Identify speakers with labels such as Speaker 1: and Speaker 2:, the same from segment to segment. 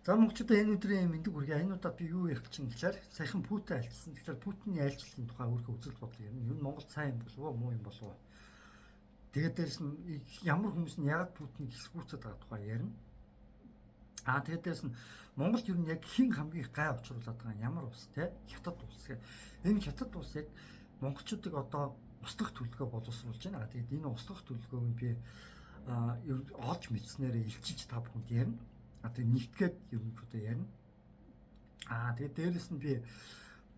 Speaker 1: За монголчуудаа энэ өдрийн мэндийг хүргэе. Энэ удаад би юу ярих чинь гэхээр саяхан Путин альчсан. Тэгэхээр Путиний альчлалын тухай өөрөө үзэл бодол юм. Юу Монгол сайн юм болов уу, муу юм болов уу? Тэгээд дээрэс нь ямар хүмүүс нь яагаад Путинийг эсвүүцээд байгаа тухай ярина. Тэгээд дээрэс нь Монголд юу яг хэн хамгийн гай учруулад байгаа ямар улс те? Хятад улс. Энэ хятад улс яг монголчуудыг одоо устгах төлөвлөгөө боловсруулж байна. Тэгээд энэ устгах төлөвлөгөөг нь би олж мэдснээр илчиж та бүхэнд ярина. Тэгээд нэгтгээд ерөнхийдөө ярина. Тэгээд дээрэс нь би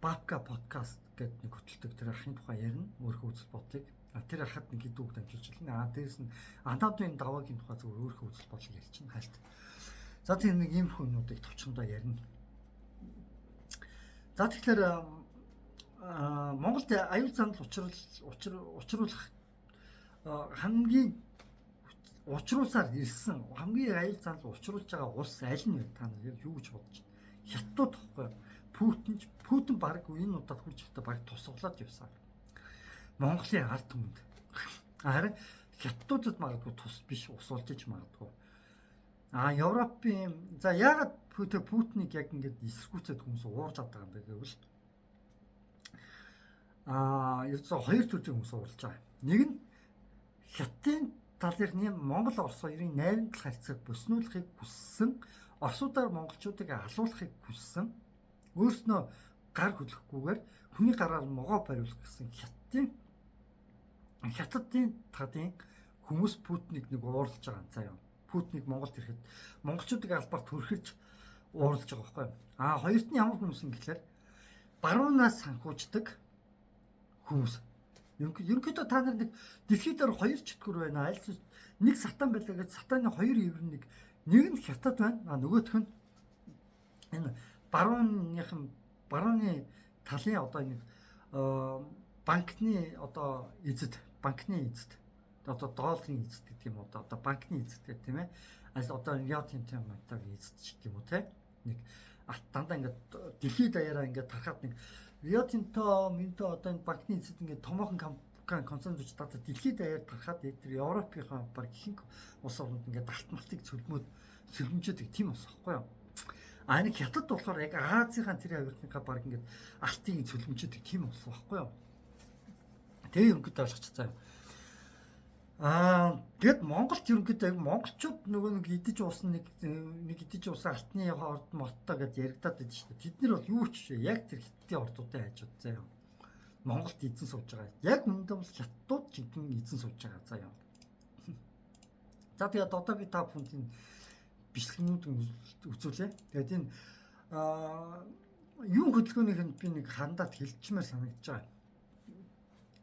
Speaker 1: Бабка подкаст гэдэг нэг хөтөлдөг тэр ахын тухай ярина. Өөрийнхөө үзэл бодлыг. Тэр ахад нэг хэдүүг дамжуулж байна. Дээрэс нь Анадын даваагийн тухай зөв өөрийнхөө үзэл бодлыг ярьж байна. Хальт. За тийм нэг ийм хүмүүдийг товчхондоо ярина. За тэгэхээр Монголд аюул занал учруулах хамгийн учруулсаар ирсэн хамгийн аюул занал учруулж байгаа улс аль нь вэ? Та нар юу гэж бодож байна? Хятад тохгүй. Путин баг энэ удаад хурж ихтэй баг тусгалаад явсан. Монголын ард түмэнд. Харин хятадуудад магадгүй тус биш усуулж иж магадгүй. Европын за яагаад Путинийг яг ингэж эсэргүүцээд хүмүүс уурж авдаг юм бэ гэвэл ердөө хоёр төрлийн хүмүүс уурж байгаа. Нэг нь Хятадын талын Монгол Орос хоёрын найрамдал харьцааг бүснүүлэхийг хүссэн, Оросуудаар монголчуудыг алуулахыг хүссэн, өөрснөө гар хөдлөхгүйгээр хүний гараар могоо бариулах гэсэн Хятадын тадын хүмүүс Путинийг нэг уурлаж байгаа юм заяа. Путинийг Монголд ирэхэд монголчуудыг албаар төрхөж уурлаж байгаа байхгүй. Хоёрт нь ямар хүмүүс юм гэхээр баруунаас санхүүждэг хүмүүс. Ерөнхийдөө та нар нэг дэлхийд дээр хоёр чөтгөр байна. Аль нэг сатан байлаа гэж сатаны хоёр ивэр нэг нь хятад байна. Нөгөөх нь энэ барууны талын одоо нэг банкны одоо банкны эзэд одоо долларын эзэд гэдэг юм уу одоо банкны эзэд гэдэг тийм ээ. Одоо Риотын тематаг эзэд ч гэдэг юм уу те. Нэг дандаа ингээд дэлхийд даяараа ингээд тархаад нэг Риотинто минто одоо энэ банкны эзэд ингээд томоохон концерн зүйч татаад дэлхийд даяар тархаад тэр Европынхаа баг ихэнх улс орнууд ингээд алтмалтыг сөлмжөөдөг тийм ус байхгүй юу? Нэг хятад болохоор яг Азийн тэр авиртынхаа баг ингээд алтыг сөлмжөөдөг тийм ус байхгүй юу? Тэгээ ерөнхийдөө ойлгочихсан юм. Тэгэд Монголд ерөнхийдөө монголчууд нөгөө нэг идэж уусан нэг идэж уусан алтны хорд моттой гэж яригадаад байдаг шүү дээ. Тэд нар бол юу ч яг тэр хятадын ордуудын хажууд заяа. Монголд эзэн сууж байгаа. Яг үүндээ бол хятадууд жинхэнэ эзэн сууж байгаа заяа. За тэгээд одоо би та бүхэнд бичлэгнүүд үзүүлээ. Тэгээд энэ юу хөдөлгөөнийх нь би нэг хандаад хэлчмээр санагдаж байгаа.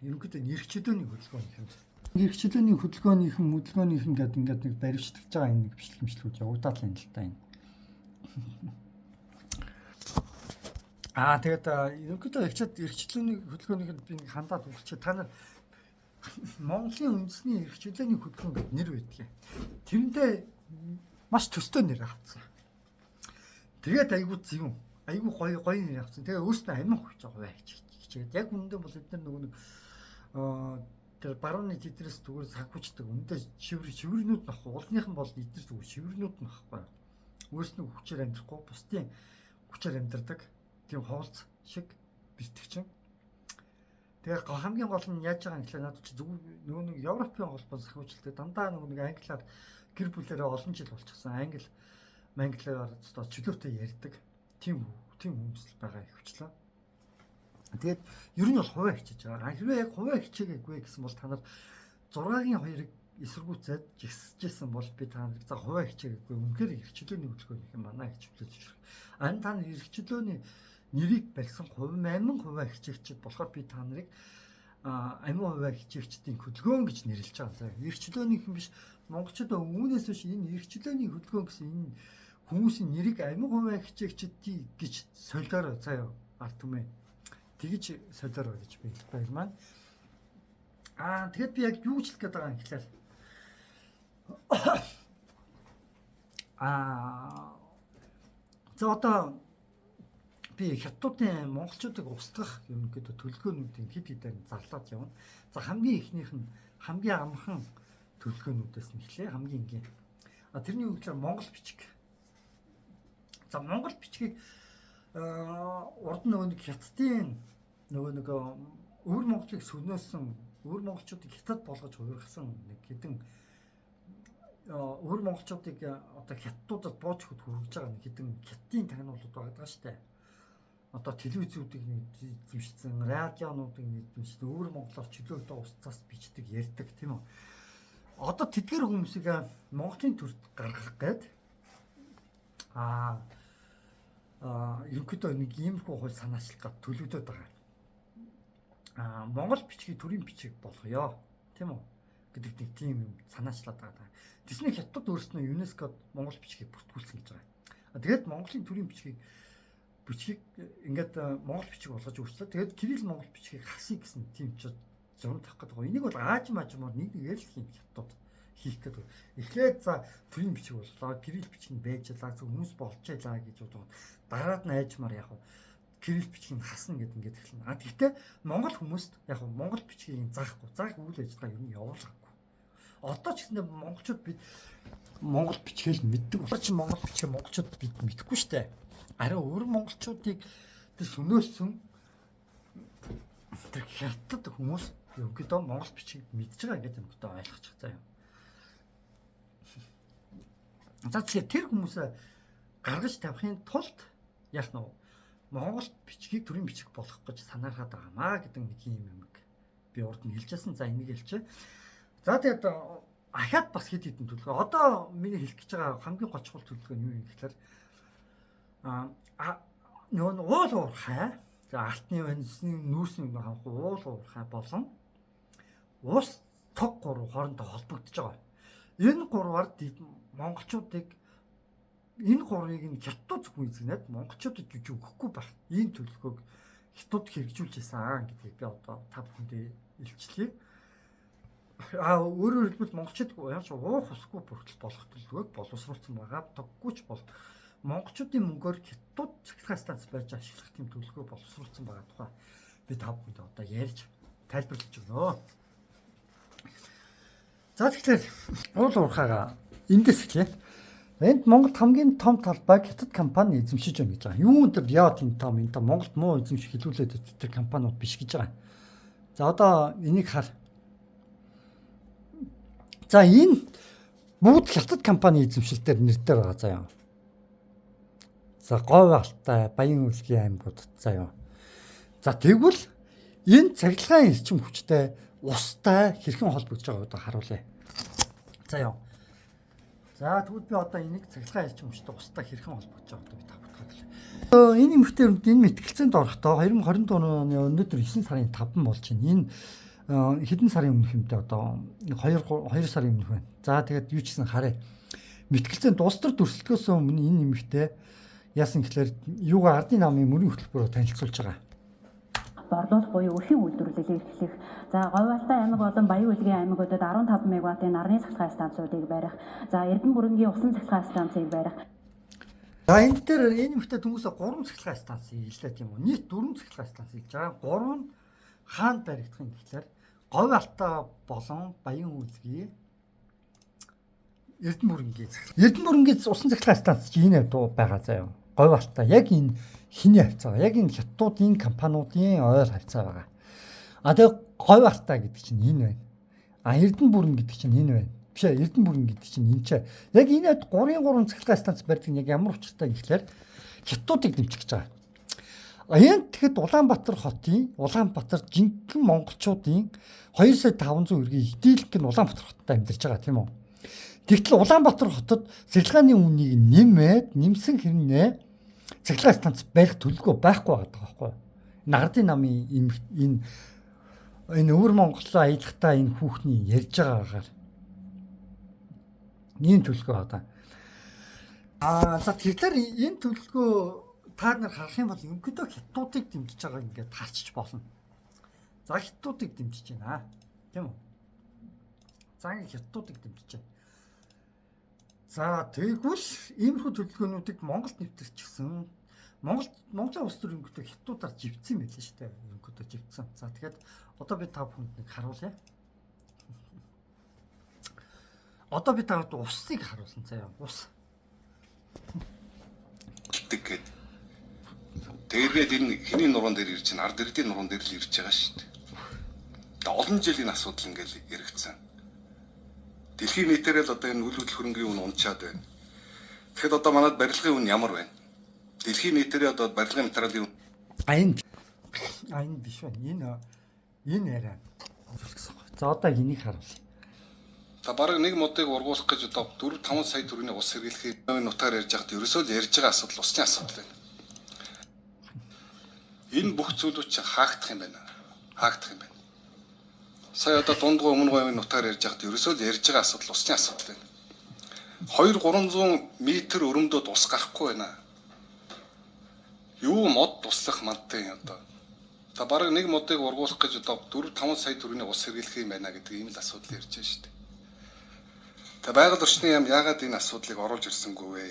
Speaker 1: Ерөнхийдөө нэрх чөлөөний хөдөлгөөнийх нь нэрх чөлөөний хөдөлгөөнийх нь гэдэг ингээд нэг баримтчилж байгаа энэ нэг бичлэгүүд явагдаад л юм л та энэ. Тэгээд ерөнхийдөө эрх чөлөөний хөдөлгөөнийх нь би нэг хандаад өгч та нар Монголын үндэсний эрх чөлөөний хөдөлгөөн гэдэг нэр байдгийг. Тэрэндээ маш төстэй нэр авцсан. Тэгээд айгүй зөв. Айгүй гоё нэр авцсан. Тэгээ өөрснөө амин хувьч байгаа хичээгээд яг үүндээ бол эдгээр нөгөө нэг тэр барууны тэдрээс зүгээр санхүүждэг. Үүндээ шивэрнүүд нөх уулныхан бол эдгээр зүгээр шивэрнүүд нөхгүй. Өөрснөө хүчээр амьдрахгүй, бусдын хүчээр амьдрдаг. Тийм хоолц шиг бэлтгэж. Тэгээ хамгийн гол нь яаж байгаа юм гэхэл надад чи зөв нөгөө нэг Европын холбоо санхүүжилдэг. Дандаа нөгөө нэг англиар гэр бүлээрээ олон жил болчихсон. Англиар одоо чөлөөтэй ярьдаг. Тийм хүмүүс л байгаа ихвчлээ. Тэгээд ер нь бол хуваа хичээж байгаа. Хэрвээ яг хуваа хичээгээгүй гэсэн бол та нар 6-гийн 2-ыг эсэргүүцээд жигсэжсэн бол би та нарыг за хуваа хичээгээгүй үнэхээр эрх чөлөөний хөдөлгөөнийх нь манай гэж хүлээж зөвшөөрөх. Та нар эрх чөлөөний нэрийг барьсан амин хуваа хичээгчид болохоор би та нарыг амин хуваа хичээгчдийн хөдөлгөөн гэж нэрлэж байгаа. Эрх чөлөөнийх нь биш монголчууд үүнээс биш энэ эрх чөлөөний хөдөлгөөн гэсэн энэ хүмүүсийн нэрийг амин хуваа хичээгчдийн гэж солиороо заяа ард түмээ. Тэгж солиороо гэж би баяр маань. Тэгэхэд би яг юу ч хэлэх гээд байгаа юм гэхлээр за одоо би хятадуудын монголчуудыг устгах юм гэдэг төлөвлөгөөнүүдийн хэд хэдээр зарлаад явна. За хамгийн ихнийх нь хамгийн амархан төлөвлөгөөнүүдээс нь эхлэе. Хамгийн энгийн. Тэрний үгээр Монгол бичиг За Монгол бичгийг урд нэг хятадын нэг өвөр монголыг сүнөөсөн өвөр монголчуудыг хятад болгож хувиргасан нэг хэдэн өвөр монголчуудыг одоо хятадуудад бууж хүргэж байгаа нэг хэдэн хятадын тагнуулууд байгаа штэ. Одоо телевизүүдийг эзэмшсэн, радионуудыг эзэмшсэн, өвөр монголоор чөлөөтэй устцаас бичдэг, ярьдаг тийм үү. Одоо тэдгээр хүмүүсийг Монголын төрд гаргах гээд ерөнхийдөө нэг иймэрхүү хууль санаачлалт төлөвлөдөд байгаа. Монгол бичгийг төрийн бичиг болгоё, тийм үү гэдэг нэг тийм юм санаачлаад байгаа. Тэсний хятад өөрснөө ЮНЕСКОд монгол бичгийг бүртгүүлсэн гэж байгаа. Тэгээд Монголын төрийн бичгийг ингээд монгол бичиг болгож өөрчлөө. Тэгээд кирилл монгол бичгийг хасъя гэсэн тийм ч зурм тавих гэдэг. Энийг бол аажмаар нэг л хятад хийх гэдэг. Эхлээд за төрийн бичиг боллоо. Кирилл бичиг нь байжлаа. Хүмүүс болчихлаа гэж бодоод дараад нь аажмаар яг кирилл бичгийг хасна гэдэг ингээд эхэлнэ. Гэхдээ монгол хүмүүст яг монгол бичгийг заахгүй. Заах үйл ажиллагаа ер нь явуулахгүй. Одоо ч гэсэн монголчууд бид монгол бичгийг мэддэг. Одоо ч монгол бичгийг монголчууд бид мэдэхгүй штэ. Арай өөр монголчуудыг тэр сүнөөсөн тэр хятад хүмүүс ерөнхийдөө монгол бичгийг мэдж байгаа гэдэг юм одоо ойлгочих заяа. За тэгэхээр тэр хүмүүсээ гаргаж тавихын тулд яг нь монгол бичгийг төрийн бичиг болгох гэж санаархаад байгаамаа гэдэг нэг юм би урд нь хэлжсэн. За энийг хэлчихэ. За тэгээд ахаад бас хэд хэдэн төлөвлөгөө. Одоо миний хэлэх гэж байгаа хамгийн гочхол төлөвлөгөө нь юу юм гэхээр нөгөө уул уурхай, за алтны ванисны нүүрсний хамх уул уурхай болон ус тог гурав хоорондоо холбогдож байгаа. Энэ гурваар монголчуудыг энэ гурвыг нь хятад зөвхөн эзэгнээд монголчуудад гэж өгөхгүй байх. Ийм төлөвлөгөөг хятад хэрэгжүүлж байсан гэдгийг би одоо та бүхэндээ илчлэе. Өөрөөр хэлбэл монголчууд яаж уух усгүй бүртэл болох төлөвлөгөөг боловсруулсан байгаа. Тоггүй ч бол монголчуудын мөнгөөр хятад цахилгаан станц байж ашиглах тийм төлөвлөгөө боловсруулсан байгаа тухай би та бүхэнд одоо ярьж тайлбарлаж өгнө. За тэгэхээр уул уурхайгаа эндээс эхлэе. Энд Монголд хамгийн том талбайг хятад компани эзэмшиж байна гэж байгаа. Юу энэ яа тийм том энэ Монголд муу эзэмших хэлүүлээд тэр компаниуд биш гэж байгаа. За одоо энийг хар. За энэ бүгд хятад компани эзэмшилтээр нэрдээр байгаа заяа. За Говь Алтай, Баян Үлгийн аймагуудад заяа. За тэгвэл энэ цахилгаан эрчим хүчтэй устай хэрхэн холбогдож байгааг одоо харуулъя. Заяа. За тэгвэл би одоо энийг цахилгаан эрчим хүчтэй устай хэрхэн холбогдож байгааг би тавтахад л. Энэ эмэгтэй энэ мэтгэлцээнд орохдоо 2024 оны өнөөдөр 9 сарын 5 болж байна. Энэ хэдэн сарын өмнөх юм дэ одоо 2 сарын өмнөх байна. За тэгээд юу ч гэсэн харъя. Мэтгэлцээнд улс төр дүрслэхээс өмнө энэ эмэгтэй яасан гэхээр юугаа ардын намын мөрийн хөтөлбөрөөр танилцуулж байгаа.
Speaker 2: Борлуулах буюу өрхийн үйлдвэрлэлийг эрхлэх. За Говь Алтай аймаг болон Баян Үлгийн аймагуудад 15 мегаваттын нарны цахилгаан станцуудыг барих. За Эрдэнэ бүрэнгийн усан цахилгаан станцыг барих.
Speaker 1: За энэ дээр энэ мөхтэй хүмүүсээ 3 цахилгаан станц хэллээ тийм үү. Нийт 4 цахилгаан станц хэлж байгаа. 3 нь хаана баригдах юм гэхээр Говь Алтай болон Баян Үлгийн Эрдэнэ бүрэнгийн усан цахилгаан станц чинь энэ дуу байгаа заяа. Говь Алтай яг энэ хиний хавцаа. Яг энэ хятадуудын компаниудын ойр хавцаа байгаа. Тэгээ Говь Алтай гэдэг чинь энэ байна. Эрдэнэ бүрэн гэдэг чинь энэ байна. Биш ээ, Эрдэнэ бүрэн гэдэг чинь энэ ч. Яг энэ 3 цахилгаан станц барьдаг нь яг ямар учиртай гэхээр хятадуудыг дэмжих гэж байгаа. Энд тэгэхэд Улаанбаатар жинхэнэ монголчуудын 2,500,000 эргийн хэдийлэнх нь Улаанбаатар хотод амьдарч байгаа тийм үү. Тэгтэл Улаанбаатар хотод цахилгааны үнийг нэмсэн хэрнээ цахилгаан станц барих төлөвлөгөө байхгүй байгаа байхгүй юу. Энэ ардын намын энэ өвөр Монголоо аялахтаа энэ хүүхний ярьж байгаагаар ийм төлөвлөгөө одоо. За тэгэхээр энэ төлөвлөгөө та нар харах юм бол ерөнхийдөө хятадуудыг дэмжиж байгааг ингээд харчиж болно. За хятадуудыг дэмжиж байна. Тийм үү? За хятадуудыг дэмжиж байна. За тэгвэл иймэрхүү төлөвлөгөөнүүдийг Монголд нэвтэрчихсэн. Монголын улс төр ерөнхийдөө хятадуудаар живцсэн байлээ шүү дээ. Ерөнхийдөө живцсэн. За тэгэхээр одоо би та бүхэнд нэг харуулъя. Одоо би та бүхэнд усыг харуулсан заяа. Ус.
Speaker 3: Тэгээд энэ хэний нуруунд дээр ирж чинь ард ирдийн нуруунд дээр л ирж байгаа шүү дээ. Тэгээд олон жилийн асуудал ингээл яригдсан. Дэлхийн нийтээр л одоо энэ үйл хөдлөлт хөрөнгөний үн унчаад байна. Тэгэхэд одоо манайд барилгын үн ямар байна? Дэлхийн нийтээр одоо барилгын материалын
Speaker 1: энэ биш байна. Энэ яриа. За одоо энийг харуулъя.
Speaker 3: За бараг нэг модыг ургуулах гэж одоо 4-5 сая төгрөгийн ус сэргийлэхийг нутгаар ярьж байхад ерөөсөө л ярьж байгаа асуудал усны асуудал байна. Энэ бүх зүйлүүд чинь хаагдах юм байна. Хаагдах юм байна. Сая одоо дундгой өмнө говийн нутгаар ярьж байхад ерөөсөө л ярьж байгаа асуудал усны асуудал байна. 200-300 метр өрөмдөд ус гарахгүй байна. Юу мод туслах мандтай одоо. За бараг нэг модыг ургуулах гэж одоо 4-5 сая төгрөгийн ус сэргийлэх юм байна гэдэг ийм л асуудал ярьж байна шүү дээ. Тэгээ байгаль орчны яам яагаад энэ асуудлыг оруулж ирсэнгүй вэ?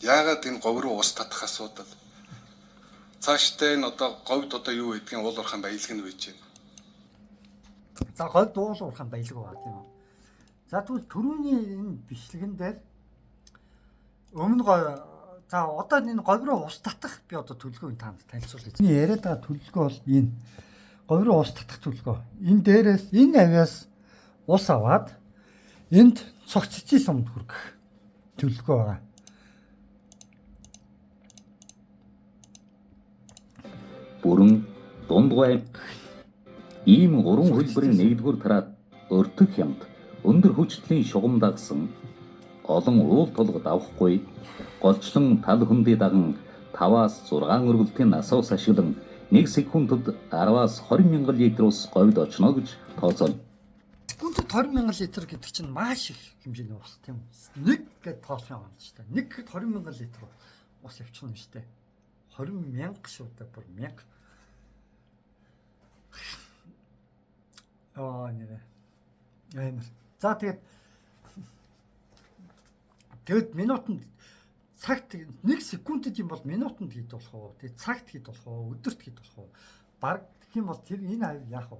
Speaker 3: Яагаад энэ говь руу ус татах асуудал? Цаашдаа энэ одоо говьд одоо юу гэдгийг уул уурхайн баялаг нь үйж байна.
Speaker 1: За говьд уул уурхайн баялаг байгаа тийм үү? За тэгвэл түрүүний энэ бичлэгэн дээр өмнө за одоо энэ говь руу ус татах би одоо төлөвлөгөөг танд танилцуулъя. Энэ яриад байгаа төлөвлөгөө бол энэ говь руу ус татах төлөвлөгөө. Энэ дээрээс энэ авиас ус аваад энд цогццын сумд хүргэх төлөвлөгөө байгаа.
Speaker 4: Бүрэн дундгой ийм 3 хөлбөрийн нэгдүгээр тараад өртөх хямд өндөр хүчтлийн шугам дагсан олон уул толгод авахгүй голчлон тал хөндий даган 5-6 өргөлтийн насаас ашиглан 1 секундэд 10-аас 20 мянган литр ус говьд очно гэж тооцоолж.
Speaker 1: Секундэд 20 мянган литр гэдэг чинь маш их хэмжээний ус тийм үү? Нэг гэд тоолох юм байна шүү дээ. Нэг гэд 20 мянган литр ус явчихна шүү дээ. 20 мянга шүү дээ, бүр мянга. Нэрэ. Амар. За тэгээд минутанд цагт 1 секундэд юм бол минутанд хэд болох вэ? Тэгээд цагт хэд болох вэ? Өдөрт хэд болох вэ? Бараг гэх юм бол тэр энэ авь яах вэ?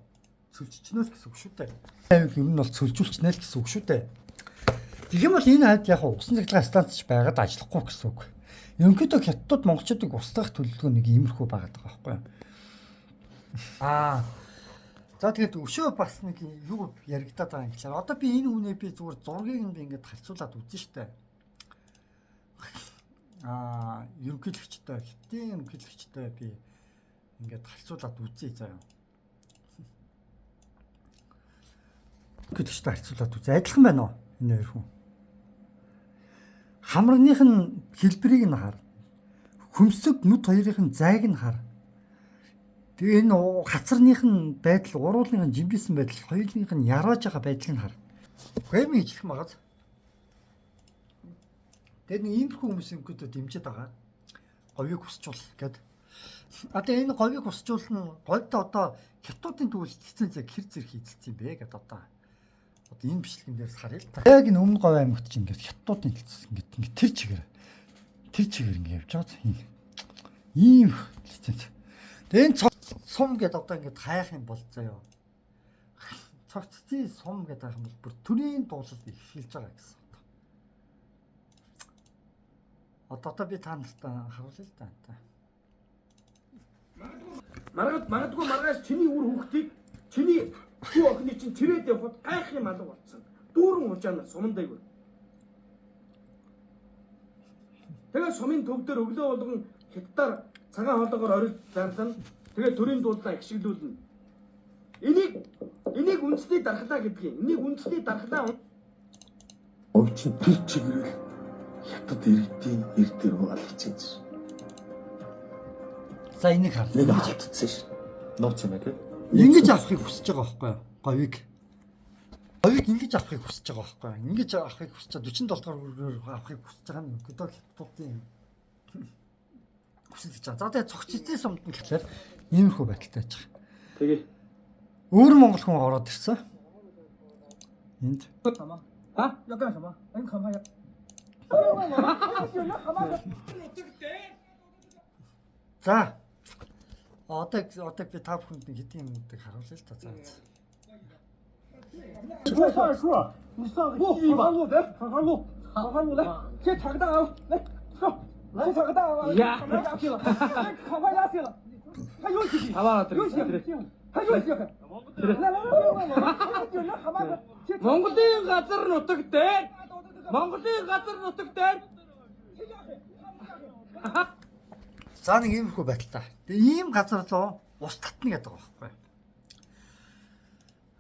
Speaker 1: Цөлчнөл гэсэн үг шүү дээ. Авиг юм нь бол цөлжүүлчихнэ л гэсэн үг шүү дээ. Тэгэх юм бол энэ авьд яг усан цахилгаан станц ч байгаад ажиллахгүй гэсэн үг. Ерөнхийдөө хятадууд монголчуудыг устгах төлөвлөгөө нэг иймэрхүү байгаад байгаа байхгүй юу? За тэгээд өшөө бас нэг юу яригадаад байгаа юм гэхээр одоо би энэ үнэ би зүгээр зургийг нь би ингээд харьцуулаад үзэн штэ. Ерөнхийлөгчтэй хятадын ерөнхийлөгчтэй би ингээд харьцуулаад үзье заяа. Гэдэгчтэй харьцуулаад үзье. Адилхан байна уу энэ хоёр хүн? Хамрагных нь хэлбэрийг нь хар. Хөмсөг нүд хоёрын зайг нь хар. Тэгээ энэ хацарных нь байдал, уруулын жимбисэн байдал, хоёулынх нь ярааж байгаа байдлыг нь хар. Гэмий хийх магаз. Тэгээд нэг иймэрхүү хүмүүсийн көдөө дэмжиж байгаа. Говийг хүсчүүл гэд. Одоо энэ говийг хүсчүүл нь говьд одоо хятадын төвлөлт эцэн хэр зэрэг хийцэлсэн бэ гэд одоо энэ бичлэгэн дээрс харъя л та. Яг энэ өмнө говь аймагт ч ингээд хятадын хэлсэн ингээд тэр чигээр ингээд явж байгаа юм. Ийм лиценз. Тэгээ энэ сум гэдэг одоо ингээд хайх юм бол заяа. Цогццын сум гэдэг хайх юм бол бүр төрийн дуулалт эхэлж байгаа гэсэн. Одоо би та нарт харуулъя л да.
Speaker 5: Магадгүй маргааш чиний үр хүүхдийг чиний хүү охины чинь чирээд явахад гайхын алга болсон. Дүүрэн уужаана сумандайг. Тэгээ сумын төв дээр өглөө болгон хятадаар цагаан хоолоогоор орилж зарлана. Тэгээ төрийн дуулаа ихшиглүүлнэ. Энийг үндэсний дархлаа гэдгийг. Энийг үндэсний дархлаа.
Speaker 6: Өвчин тэр чигээрэл хятад иргэдийн эрдээр алхацсан.
Speaker 1: За энийг хар.
Speaker 6: Нэг хатцсан ш. Нууц юм аа.
Speaker 1: Ингэж авахыг хүсэж байгаа байхгүй юу? Говийг ингэж авахыг хүсэж байгаа байхгүй юу? Ингэж авахыг хүсэж 47 дугаар үргээр авахыг хүсэж байгаа нь өдөө хятадын хүсэж байгаа. За тэгээ цогццын сумд нь гэхлээр иймэрхүү байдалтай байж байгаа.
Speaker 5: Тэгээ
Speaker 1: өөр монгол хүн ороод ирсэн. Энд.
Speaker 5: ягаа хамаа. Энэ хамаа.
Speaker 1: За. Одоо би та бүхэнд нэг хэдийн юмнуудыг харуулъя л та цаа.
Speaker 5: 我操个大王！
Speaker 7: 呀
Speaker 5: 他压死了，他快压死了，他有戏，
Speaker 7: Аваад
Speaker 5: 有戏，他有戏。来，有人好吧？
Speaker 7: Монголын газар нутаг дээр Монголын газар нутаг дээр
Speaker 1: За нэг иймэрхүү байдалтай. Тэгээ ийм газар руу ус татна гэдэг байгаа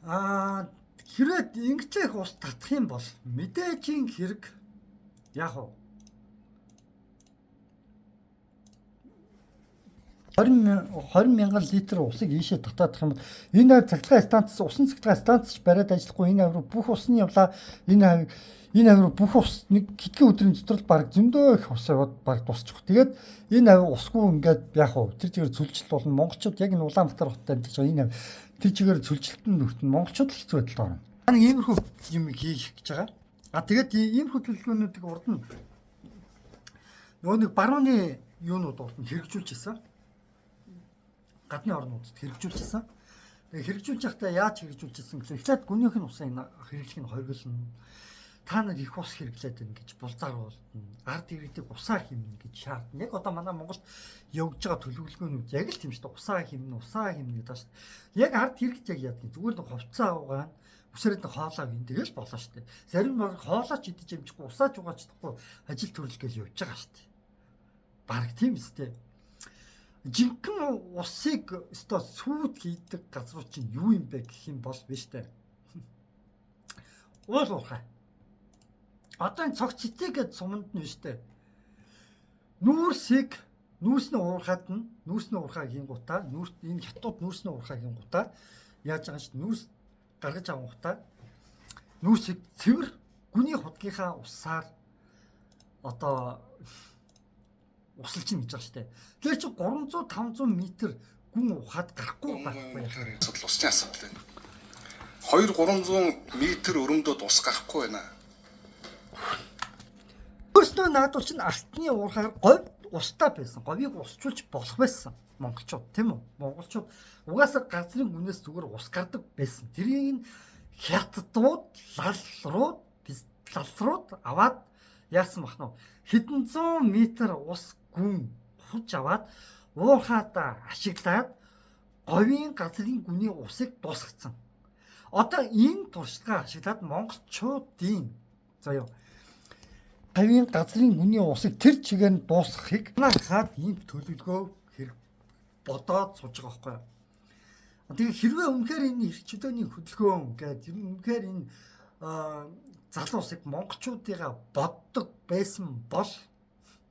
Speaker 1: байхгүй. Хэрвээ ингэчих ус татах юм бол мэдээжийн хэрэг яг уу 20 мянган литр усыг ийшээ татаадах юм бол энэ цахилгаан станц усан цахилгаан станц бариад ажиллахгүй энэ авир бүх усны явлаа энэ авир бүх ус нэг хэдхэн өдрийн дотор баг зөндөө их ус яваад баг тусчих. Тэгээд энэ авир усгүй ингээд яг уу тэр чигээр зүлжилт болно. Монголчууд яг энэ Улаанбаатар хотод амьдарч байгаа энэ авир тэр чигээр зүлжилтэн нүхтэн монголчууд л хэцүү байдалд орно. Нэг иймэрхүү юм хийх гэж байгаа. Тэгээд иймэрхүү төлөвлөгөөнүүдийг урд нь нөгөө нэг барууны юунууд урд нь хэрэгжүүлж ирсэн. Гадны орнуудад хэрэгжүүлжсэн. Тэгээ хэрэгжүүлж байхдаа яаж хэрэгжүүлж ирсэн гэхээр эхлээд гүнийх нь усыг хэрэглэх нь хориглоно. Та нар их ус хэрэглээд байна гэж булзаар болно. Ард иргэдэг усаа хэмнэ гэж шаардна. Яг одоо манай Монголд явж байгаа төлөвлөгөөнүүд яг л тийм шүү дээ. Усаа хэмнэ гэдэг шүү дээ. Яг ард иргэд яг яадаг. Зүгээр л хувцаа угаана. Үсрээд нь хоолоо гин тэгэл болно шүү дээ. Зарим нь хоолооч идэж амжихгүй усаач угааж чадахгүй ажил төрөл гэж явж байгаа шүү дээ. Бараг тийм үстэй. Жинхэнэ усыг өстой сүйд хийдэг газрууд чинь юу юм бэ гэх юм бол биш үү? Уул уухай. Одоо энэ цогц цэцгээд суманд нь биш үү? Нүүрсний уурхаа хийнгуудаа энэ хятад нүүрсний уурхаа хийнгуудаа яаж байгаа ч нүүрс гаргаж авангуудаа нүүрсийг цэвэр гүний худгийнхаа усаар одоо усалж ин гэж байгаа штэ. Тэр чи 300-500 м гүн ухаад гарахгүй байхгүй яхаа.
Speaker 3: Асуудал усны асуудал байна. 200-300 м өрөмдөд ус гарахгүй байна.
Speaker 1: Өөрснөө наадвал чинь алтны уурхаар говь устай байсан. Говийг усчулж болох байсан монголчууд тийм үү? Монголчууд угаасаа газрын гүнээс зүгээр ус гардаг байсан. Тэрийг хятадууд лалрууд аваад яасан бах нь хэдэн зуун метр ус гүн хурж аваад уурхаадаа ашиглаад говийн газрын гүний усыг дуусгацсан. Одоо энэ туршлагаа ашиглаад монголчуудын заяа говийн газрын гүний усыг тэр чигээр нь дуусгахыг хаад ийм төлөвлөгөө хэрэг бодоод сууж байгаа байхгүй юу? Тэгээ хэрвээ үнэхээр энэ эрхчлөөний хөдөлгөөн гэдэг үнэхээр энэ залуу усыг монголчуудыгаа боддог байсан бол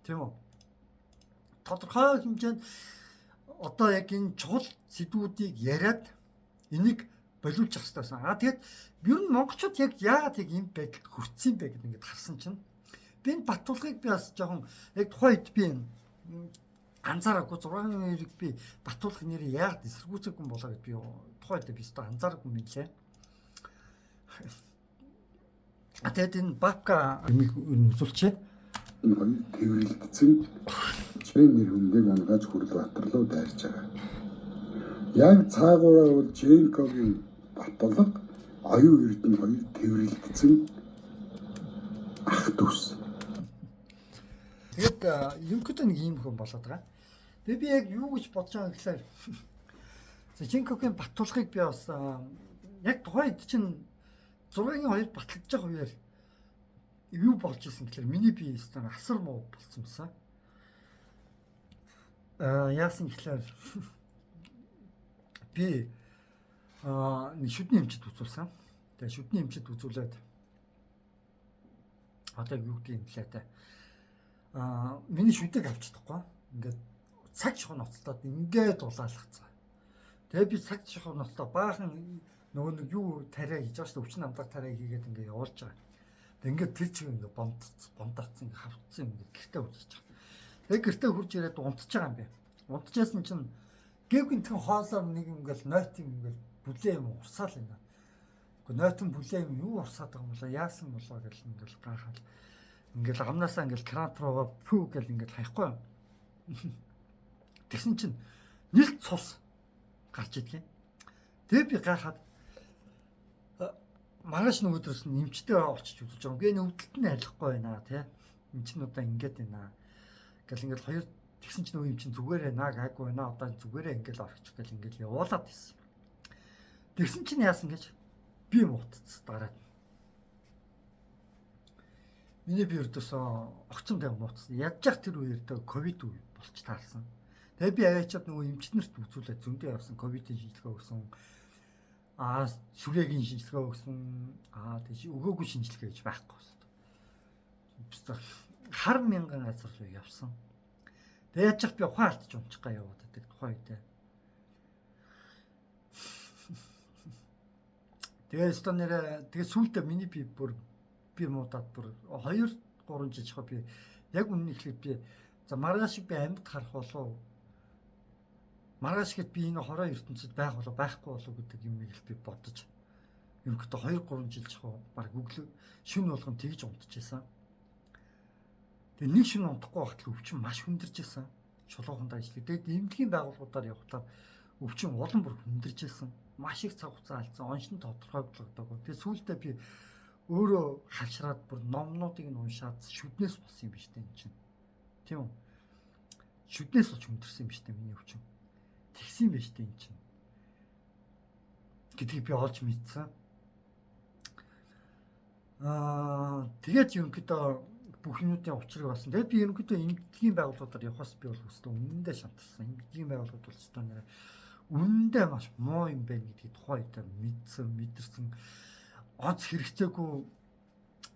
Speaker 1: тийм үү? Тодорхой хэмжээнд одоо яг энэ чухал сэдвүүдийг яриад энийг болиулчих хэрэгтэй байсан. Тэгээд ер нь монголчууд яг яагаад яг ийм байдалд хүрсэн бэ гэдэг ингээд харсан чинь би энэ Баттулгыг би бас жоохон яг тухайн үед би анзаараагүй 6 хоёрыг би Баттулг нэрийг яагаад эсэргүүцээгүй болоо гэж би тухайн үед би өстө анзаараагүй юм лээ. Тэгээд энэ Бабка үзүүлчихье.
Speaker 6: Энэ хоёр тэрвэрлэгдсэн Жэн нэр хүндэг ангааж Хүрлбаатар руу дайрч байгаа. Яг цаагаараа бол Жэнковын Баттулга оюун эрдэнэ хоёр тэрвэрлэгдсэн ах дүүс.
Speaker 1: Тэгээд ерөнхийдөө нэг юм хүн болоод байгаа. Би яг юу гэж бодож байгаа гэхээр Жэнковын Баттулгыг би бас яг тухайд чинь 6-гийн 2 батлагдж байгаа үеэр юу болж исэн гэхээр миний бие өстө асар муу болсон байсан. Яасан гэхээр би нэг шүдний эмчэд үзүүлсэн. Тэгээ шүдний эмчэд үзүүлээд одоо юу гэдэг юм лээ. Миний шүдэг авч чадахгүй. Ингээд цаг шохоо ноцтоод ингээд улаалгацгаа. Тэгээ би цаг шохоо ноцтоо баахан нөгөө нэг юу тариа хийж байгаа шүү дээ. Өвчин амдаг тариа хийгээд ингээд явуулж байгаа. Тэг ингээд тэр чиг ингээд бондагцсан ингээд хавцсан ингээд гэртээ үлдчихэж байгаа. Тэгээ гэртээ хурж ирээд унтж байгаа юм бэ. Унтчихсан чинь гэвгэн тхэн хоолоор нэг ингээд нойтын ингээд бүлээ юм урсаал байна. Гэхдээ нойтын бүлээ юм юу урсаад байгаа юм болоо яасан болоо гэл ингээд гахаал. Ингээд амнаасаа ингээд крант руугаа пүү гэл ингээд хаяхгүй. Тэгсэн чинь нэлт цус гарч идэх юм. Тэгээ би гахаад маргааш нөгөөдрөөс нь эмчтэй очиж үзэж байгаа. Гээ нөвдөлт нь арилахгүй байна тий. Энд чинь удаа ингэж байна Гэл ингээд хоёр тэгсэн чинь нөгөө юм чинь зүгээрээ наа гайгүй байна. Одоо зүгээрээ ингээд орчих гэл ингээд явуулаад байсан. Тэгсэн чинь яасан гэж би муутц дараад. Миний би өрдөөсөө огцомтой муутсан. Ядчих тэр үеэр дэ ковид үе болч таарсан. Тэгээ би аваачаад нөгөө эмчнэрт үзүүлээд зөндөө явсан ковидын шинжилгээ өгсөн. Сүрээгийн шинжилгээ өгсөн. Тэгэж өгөөгүй шинжилгээ гэж байхгүй байна. Хар мянган газар руу явсан. Тэгээ яачих би ухаан алдчих унчихгаа яваад байдаг тухайн үедээ. Тэгээ станерэ тэгээ сүултээ миний би муудаад бүр 2-3 жижиг би яг үнэн ихлээр би за маргааш шиг би амьд харах болов. Маргааш гэд би энэ хороо ертөнцид байх болов байхгүй болов гэдэг юм их би бодож. Ерөнхийдөө 2-3 жил жихөө баг өглөө шүн болгон тэгж унтчихсан. Тэгээ нэг шүн унтахгүй байхад өвчин маш хүндэрч ирсэн. Чулууханд ажилладаг. Тэгээд эмнэлгийн байгууллагуудаар явхлаар өвчин улам бүр хүндэрч ирсэн. Маш их цаг хугацаа алдсан. Оншин тодорхойлогддог. Тэгээд сүүлдээ би өөрөө хавчраад бүр номнуудыг нь уншаад шүднээс болсон юм биш үү энэ чинь. Тийм үү? Шүднээс болж хүндэрсэн юм биш үү миний өвчин. Тэгсэн юм биш үү энэ чинь. Гэдгийг би олж мэдсэн. Тэгээд ерөнхийдөө бүх юмнуудын учрыг болсон. Тэгээд би ерөнхийдөө эмнэлгийн байгууллагуудаар явахаас би бол өстө үнэндээ шантарсан. Эмнэлгийн байгууллагууд бол өстө нэр үнэндээ маш муу юм байна гэдгийг тухайн үедээ мэдэрсэн. Онц хэрэгцээгүй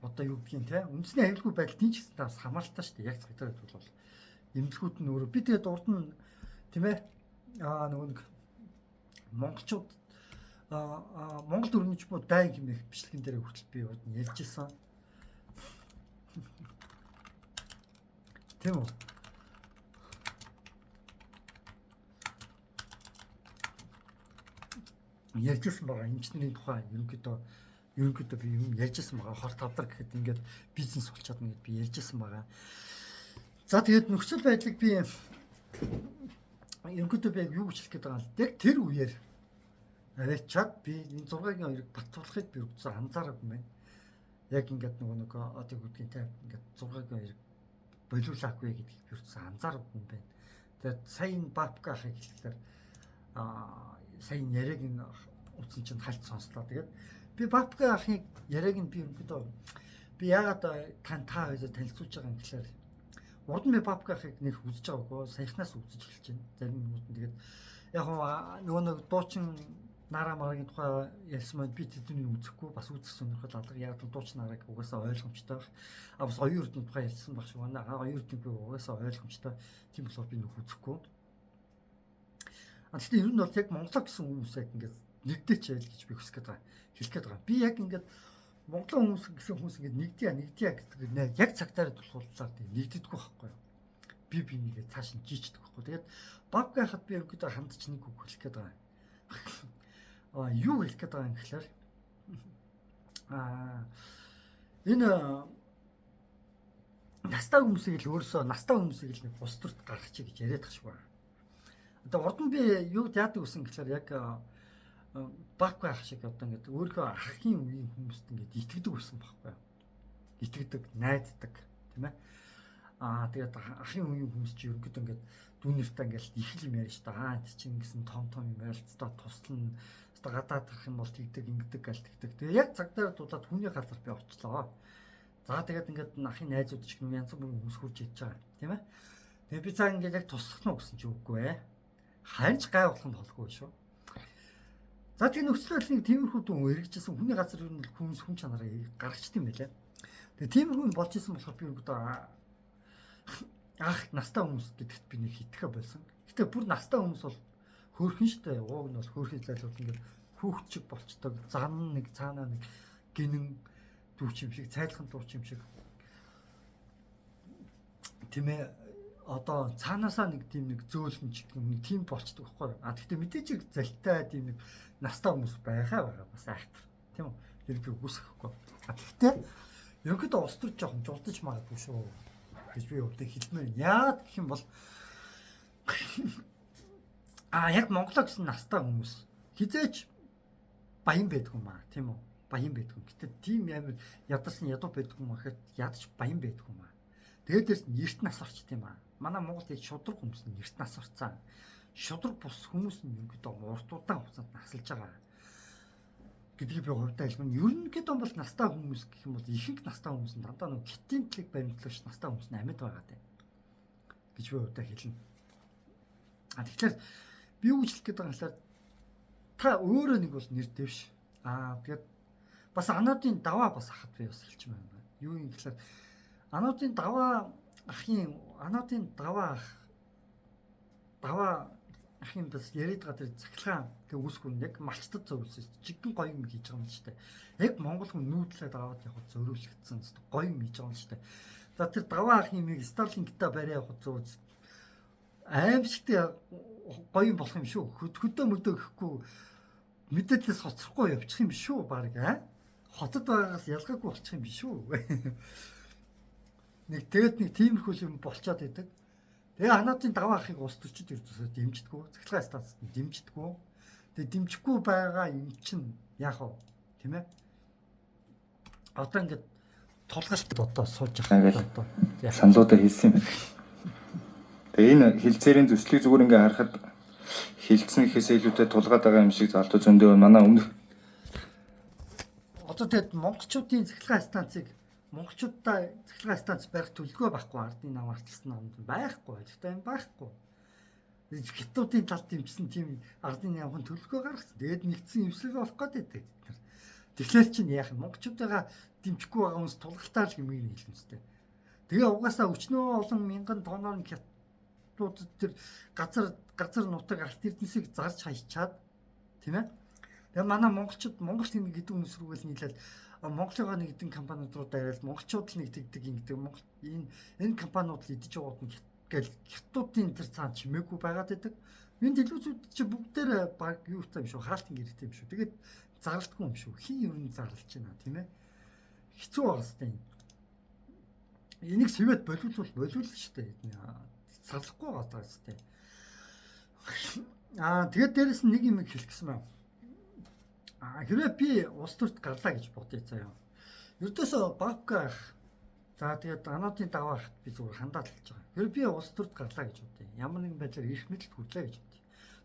Speaker 1: одоо юу гэдгийг те үндэсний аюулгүй байдал тийм ч гэсэн тас хамааралтай шүү дээ. Яг цагтаад бол эмнэлгүүд нь өөрөө би тэгээд урд нь тийм ээ нөгөө нэг монголчууд Монгол төрөмж бод дай гэмэх бичлэгэн дээр хүртэл би урд нь ярьж ирсэн. Тийм үү? Ярьжсэн байгаа эмчнэрийн тухай ерөнхийдөө би юм ярьжсэн байгаа. Хор тавдар гэхэд ингээд бизнес болчиход нэгэд би ярьжсэн байгаа. За тэгээд нөхцөл байдлыг би ерөнхийдөө би юу бичлэх гээд байгаа л яг тэр үеэр аваачаад би энэ 6-гийн 2-ыг батлуулахыг би үзсэн анзаараагүй юм байна. Яг ингээд нөгөө одоо юу гэдгийг те ингээд 6-гийн 2-ыг болиулаагүй гэдгийг би үзсэн анзаараагүй юм байна. Тэгээд сая энэ бабка ахыг хэлэхээр сайн яриаг нь утсан чинь хальт сонслоо. Тэгээд би бабка ахыг яриаг нь би ерөнхийдөө би яагаад та хоёроо танилцуулж байгаа юм гэхээр урд нь би бабка ахыг нэг үзэж байгаагүй саяхнаас үзэж эхэлж байна. Зарим хүмүүс нь тэгээд яг нөгөө нэг дуучин нараа марагийн тухай ярьсан маань би тэднийг үзэхгүй бас үзэх сонирхол алга. Яг л дуучин нарааг угаасаа ойлгомжтой байх. Бас оюун эрдэнэ тухай ярьсан баг шиг байна. Оюун эрдэнэ би угаасаа ойлгомжтой. Тийм болохоор би нэг үзэхгүй. Гэхдээ ер нь бол яг Монгол гэсэн хүмүүс яг ингээд нэгдээч яйл гэж би хэлэх гээд байгаа. Би яг ингээд Монгол хүмүүс гэсэн хүмүүс ингээд нэгдээ гэдэг яг цагтаараа тулгуурлаад нэгддэггүй байхгүй юу? Би нэгээ цааш нь жийчдэг байхгүй. Тэгээд бабка хахад би ерөнхийдөө хандч нэг үг хэлэх гээд байгаа. Юу хэлэх гээд байгаа юм гэхээр энэ настай хүмүүсийг л өөрөөсөө настай хүмүүсийг л нэг бус төрт гаргачих гэж яриад тах шиг байна. Одоо урд нь би юу яадаг гэсэн гэхээр яг бабка ах шиг одоо ингээд өөрийнхөө ахын үеийн хүмүүст ингээд итгэдэг байсан байхгүй юу? Итгэдэг, найддаг, тийм ээ. Тэгээд ахын үеийн хүмүүс чи ерөнхийдөө ингээд дүүнэртээ ингээд их юм ярьж та чинь гэсэн том юм ярилцтаа туслана. Гадаад гарах юм бол тэгдэг, ингэдэг гал тэгдэг. Тэгээ яг цагдаар дуулаад хүний газар би очлоо. За тэгээд ингээд ахын найзууд ч гэх юм янз бүрийн хүмүүс хурж иж байгаа, тийм ээ. Тэгээ би цаа ингээд яг туслах нь гэсэн чи үгүй ээ. Ханьж гай болох нь толгүй шүү. За тийм нөхцөл байдлыг тиймэрхүү дүү эргэжсэн хүний газар ер нь хүн чанараа гаргачт юм байлаа. Тэгээ тиймэрхүү болж исэн болохоор би өөртөө ах настай хүмүүс гэдэгт би нэг хитгэхэ болсон. Гэтэ бүр настай хүмүүс бол хөөрхөн штэ. Ууг нь бол хөөрхөн зайлууд ингээд хүүхд шиг болчдог. Зам нэг цаанаа нэг гинэн дүүч юм шиг, цайлхан дууч юм шиг. Тийм ээ. Одоо цаанаасаа нэг тийм нэг зөөлхөн чиг нэг тийм болчдөг байхгүй. Гэхдээ мэдээж их залтай тийм нэг настай хүмүүс байгаа бас айхтар. Тийм үү? Тэр би үгүйсэхгүй. Гэхдээ ерөнхийдөө улс төр жоохон жуулдаж магадгүй шүү гэж би өөртөө хэлмээр. Яагаад гэх юм бол яг Монголоо гэсэн настай хүмүүс хизээч баян байдгүй маа, тийм үү? Баян байдгүй. Гэтэ тийм амар ядарсан ядуу байдгүй маа гэхэд ядч баян байдгүй маа. Тэгээд дээрс нь эрт нас орчт юм аа. манай Монгол их шудраг хүмүүс нь эрт нас орцсан. Шудраг бус хүмүүс нь ерөнхийдөө урт удаан хугацаанд насалж байгаа гэдгийг би хувьдаа хэлмэн. Ерөнхийдөө бол настай хүмүүс гэх юм бол ихэнх настай хүмүүс нь дандаа нэг хитийн тлэг баримтлагч настай хүмүүс нь амьд байгаа дээ гэж би хувьдаа хэлнэ. Тэгэхээр би юу гэж хэлэх гээд байгаа юм та өөрөө нэг бол нэр дэвш. Тэгээд бас анаудын даваа бас хахад би бас хэлчих юм байна. Юу юм гэхээр анаудын даваа ахын бас яриад байгаа тэр цахилгаан тэг үүсгүн яг малчтад зөвлөсөн жигэн гоё юм хийж байгаа юм шүү дээ. Яг монгол хүн нүүдлээд аваад явах зөриүүлэгдсэн гоё юм хийж байгаа юм шүү дээ. За тэр даваа ах юмыг Starlink-тай барай явах зөв аимшигтэй гоё юм болох юм шүү. Хөдөө мөдөө гэхгүй мэдээлэлээс хоцрохгүй явчих юм шүү баг хотод байгаагаас ялгаагүй болчих юм биш үү? Нэг тиймэрхүү юм болчоод идэг. Тэгээ анаудын даваа ахыг улс төрчид ердөөсөө дэмждэггүй, цахилгаан станцд нь дэмждэггүй. Тэгээ дэмжихгүй байгаа юм чинь яах вэ? Тийм ээ? Одоо ингээд тулгалтад одоо сууж байгаа одоо
Speaker 8: саналуудаа хэлсэн юм байна. Тэгээ энэ хилцээрийн төслийг зүгээр ингээ харахад хилцсэн гэхээсээ илүүтэй тулгаад байгаа юм шиг залтуу зөндөө манай өмнөх
Speaker 1: одоо тэгээд монголчуудын цахилгаан станцыг монголчуудаа цахилгаан станц барих төлөвлөгөө байхгүй ардын нам артсан намд байхгүй. Гэхдээ энэ байхгүй. Хятадын талд дэмжсэн тийм ардын намын төлөвлөгөө гаргасан. Тэгээд нэгдсэн эвсэг болох гэдэг. Тэгэхээр чинь яах юм? Монголчуудаа дэмжихгүй байгаа хүмүүс тулгалтаар хэмээн хэлмэстэй. Тэгээ угаасаа өчнөө олон мянган тоноор хятадууд тэр газар нутаг алт эрдэнсийг зарж хайчаад тийм ээ. Тэгээ манай монголчууд Монгол тийм гэдэг үнэс рүүгээл нийлээд Монголын нэг хэдэн компаниуд руу дайраад монголчууд л нэгддэг ингэдэг. Монгол энэ компаниуд л идэж яваад гэл хятадуудын тэр цаан чимээгүй байгаад байдаг. Энэ телевизүүд чи бүгдээр баг юутай юм шүү, хаалтын гэрээтэй юм шүү. Тэгээд зарлалтгүй юм шүү. Хин ер нь зарлж байна тийм ээ. Хэцүү байгаа сте. Энийг сэвэд болиулвал шүү дээ. Сарлахгүй байгаа сте. Тэгээд дээрэс нь нэг юм хэлэх гэсэн байна. Хэрвээ би улс төрт гарлаа гэж бодъё заяа. Ердөөсөө бавка за тэгээд анаудын даваа хат би зүгээр хандаад хэлж байгаа. Хэрвээ би улс төрт гарлаа гэж бодъё. Ямар нэгэн байдлаар эрх мэдэлд хүрлээ гэж бодъё.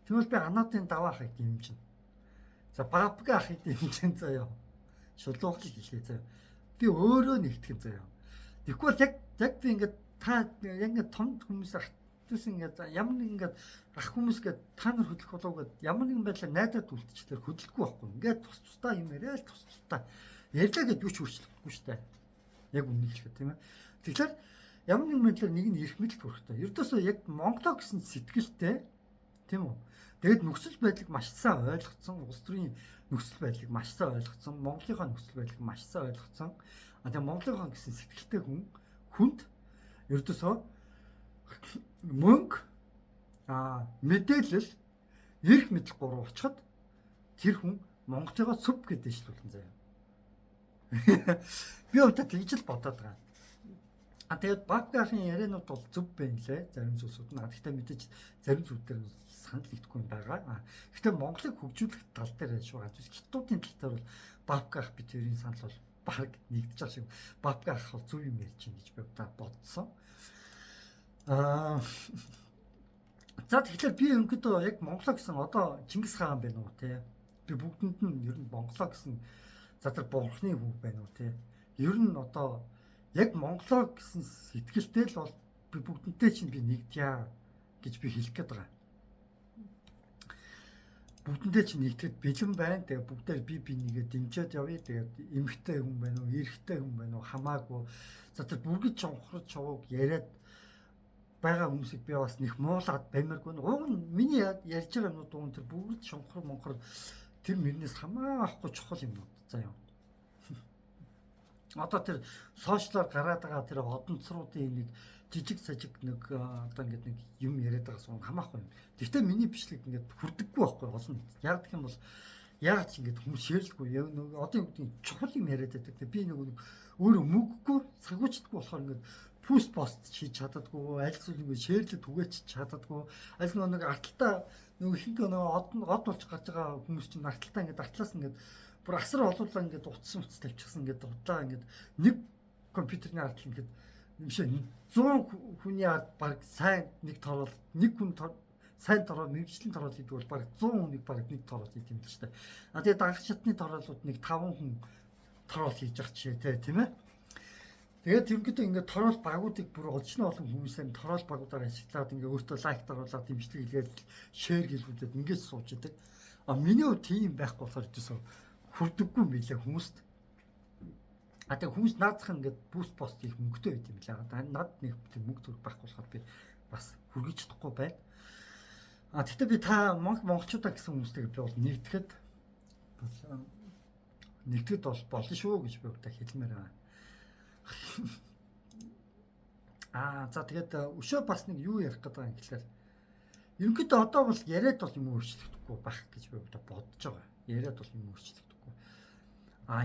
Speaker 1: Тэгвэл би анаудын даваа хатыг дэмжинэ. За бавка ахыг дэмжин заяа. Шулуух хэлээ заяа. Би өөрөө нэгтгэн заяа. Тэгвэл яг би ингээд та яг том хүмүүс ахтус ингээд ямар нэг ингээд ах хүмүүс гээд та нар хөдлөх болов гээд ямар нэгэн байдлаар найдаад үлдчихлээр хөдлөхгүй байхгүй. Ингээд тусдаа юм яриа л тусдаа. Ярьлаа гэж юу ч өөрчлөхгүй шүү дээ. Яг үнэ хэлэхэд тийм ээ. Тэгэхээр ямар нэгэн байдлаар нэг нь эрх мэдэл төрөхтэй. Ердөөсөө яг Монголоо гэсэн сэтгэлтэй тийм үү. Тэгээд нөхцөл байдлыг маш сайн ойлгоцсон, улс төрийн нөхцөл байдлыг маш сайн ойлгоцсон, Монголынхаа нөхцөл байдлыг маш сайн ойлгоцсон. Тэгээд Монголынхаа гэсэн сэтгэлтэй хүнд ердөөсөө мөнгө мэдээлэл эрх мэдэл гурав очиход тэр хүн Монголыгоо сүв гэдэг дэвшлүүлэн заяа. Би өөртөө тэгж л бодоод байгаа. Тэгээд бавкахийн ярианууд бол зөв байна лээ. Зарим зүйлсүүд нь. Гэхдээ мэдээж зарим зүйлдер санал нэгдэхгүй юм байгаа. Гэхдээ Монголыг хөгжүүлэх тал дээр яаж байгаа зүйл хятадуудын тал дээр бол бавках би тэрийн санал бол баг нэгдэж байгаа шиг. Бавках бол зөв юм ярьж чинь гэж би бодсон. За тэгэхээр би өнгөдөө яг Монголоо гэсэн одоо Чингис хаан байна уу те. Би бүгдэнд нь ер нь Монголоо гэсэн за тэр бурхны хүү байна уу те. Ер нь одоо яг Монголоо гэсэн сэтгэлтэй л бол би бүгдэнтэй чинь би нэгдъя гэж би хэлэх гээд байгаа. Бүгдэнтэй чинь нэгдэхэд бэлэн байна. Тэгээ бүгдээр би нэгээ дэмжиж явъя. Тэгээд эмхтэй хүн байна уу, эрэгтэй хүн байна уу хамаагүй. За тэр бүргэж чонхрож чавууг яриад байгаа хүмүүсийг би бас нэг муулаад баймаргүй. Уг нь миний ярьж байгаа юмнууд уг нь тэр бүгд шонхор монхор тэр мөрнөөс хамаахгүй чухал юмнууд заяа. Одоо тэр сошиалар гараад байгаа тэр одонцруудын нэг жижиг сажиг нэг одоо ингээд нэг юм яриад байгаас хамаахгүй юм. Гэхдээ миний бичлэг ингээд хүрдэггүй байхгүй олон. Яг гэх юм бол яг ч ингээд хүмүүс шеэрлэхгүй. Одоо юм чухал юм яриад байдаг. Би нэг өөрөө мөггүй цагуучдаггүй болохоор ингээд пост хийж чаддаггүй, аль зүйл ингээд шеэрлэд түгээч чаддаггүй. Аль нэг арталтаа нэг ихэнх нэг од болж гарч байгаа хүмүүс чинь арталтаа ингээд артлаас ингээд бүр асар олуулаа ингээд утсан тавьчихсан ингээд удлаа ингээд нэг компьютерний артал ингээд юм шиг 100 хүний баг сайн нэг торол нэг хүн сайн торол мэрэгжлийн торол гэдэг бол баг 100 хүнийг баг нэг торол хийх юм л шүү дээ. А тэгээд дагах шатны тороолууд нэг 5 хүн торол хийж явах жишээ тийм ээ. Тэгээд ерөнхийдөө ингээд торол багуудыг бүр олжны олон хүмүүсээр торол багуудаар ашиглаад ингээд өөртөө лайк даруулаад дэмжлэг хийгээд шеэр гэлгүүдэд ингээд сууж идэг. А миний хувьд тийм байхгүй болохоор хэвчээсээ хүрдэггүй юм билээ хүмүүст. А тэг хүмүүс наадах ингээд буст пост хийх мөнгөтэй байт юм лээ. Над нэг тийм мөнгө төгрөг байхгүй болохоор би бас хүргэж чадахгүй байна. А тэгтээ би та монголчуудаа гэсэн хүмүүстэйгээ би бол нэгтгэд бол болно шүү гэж би өөртөө хэлмээр байна. За тэгээд өшөө бас нэг юу ярих гэдэг юм гэхэлэр ерөнхийдөө одоо бол яриад бол юм өөрчлөгдөхгүй байх гэж би өөртөө бодож байгаа. Яриад бол юм өөрчлөгдөхгүй.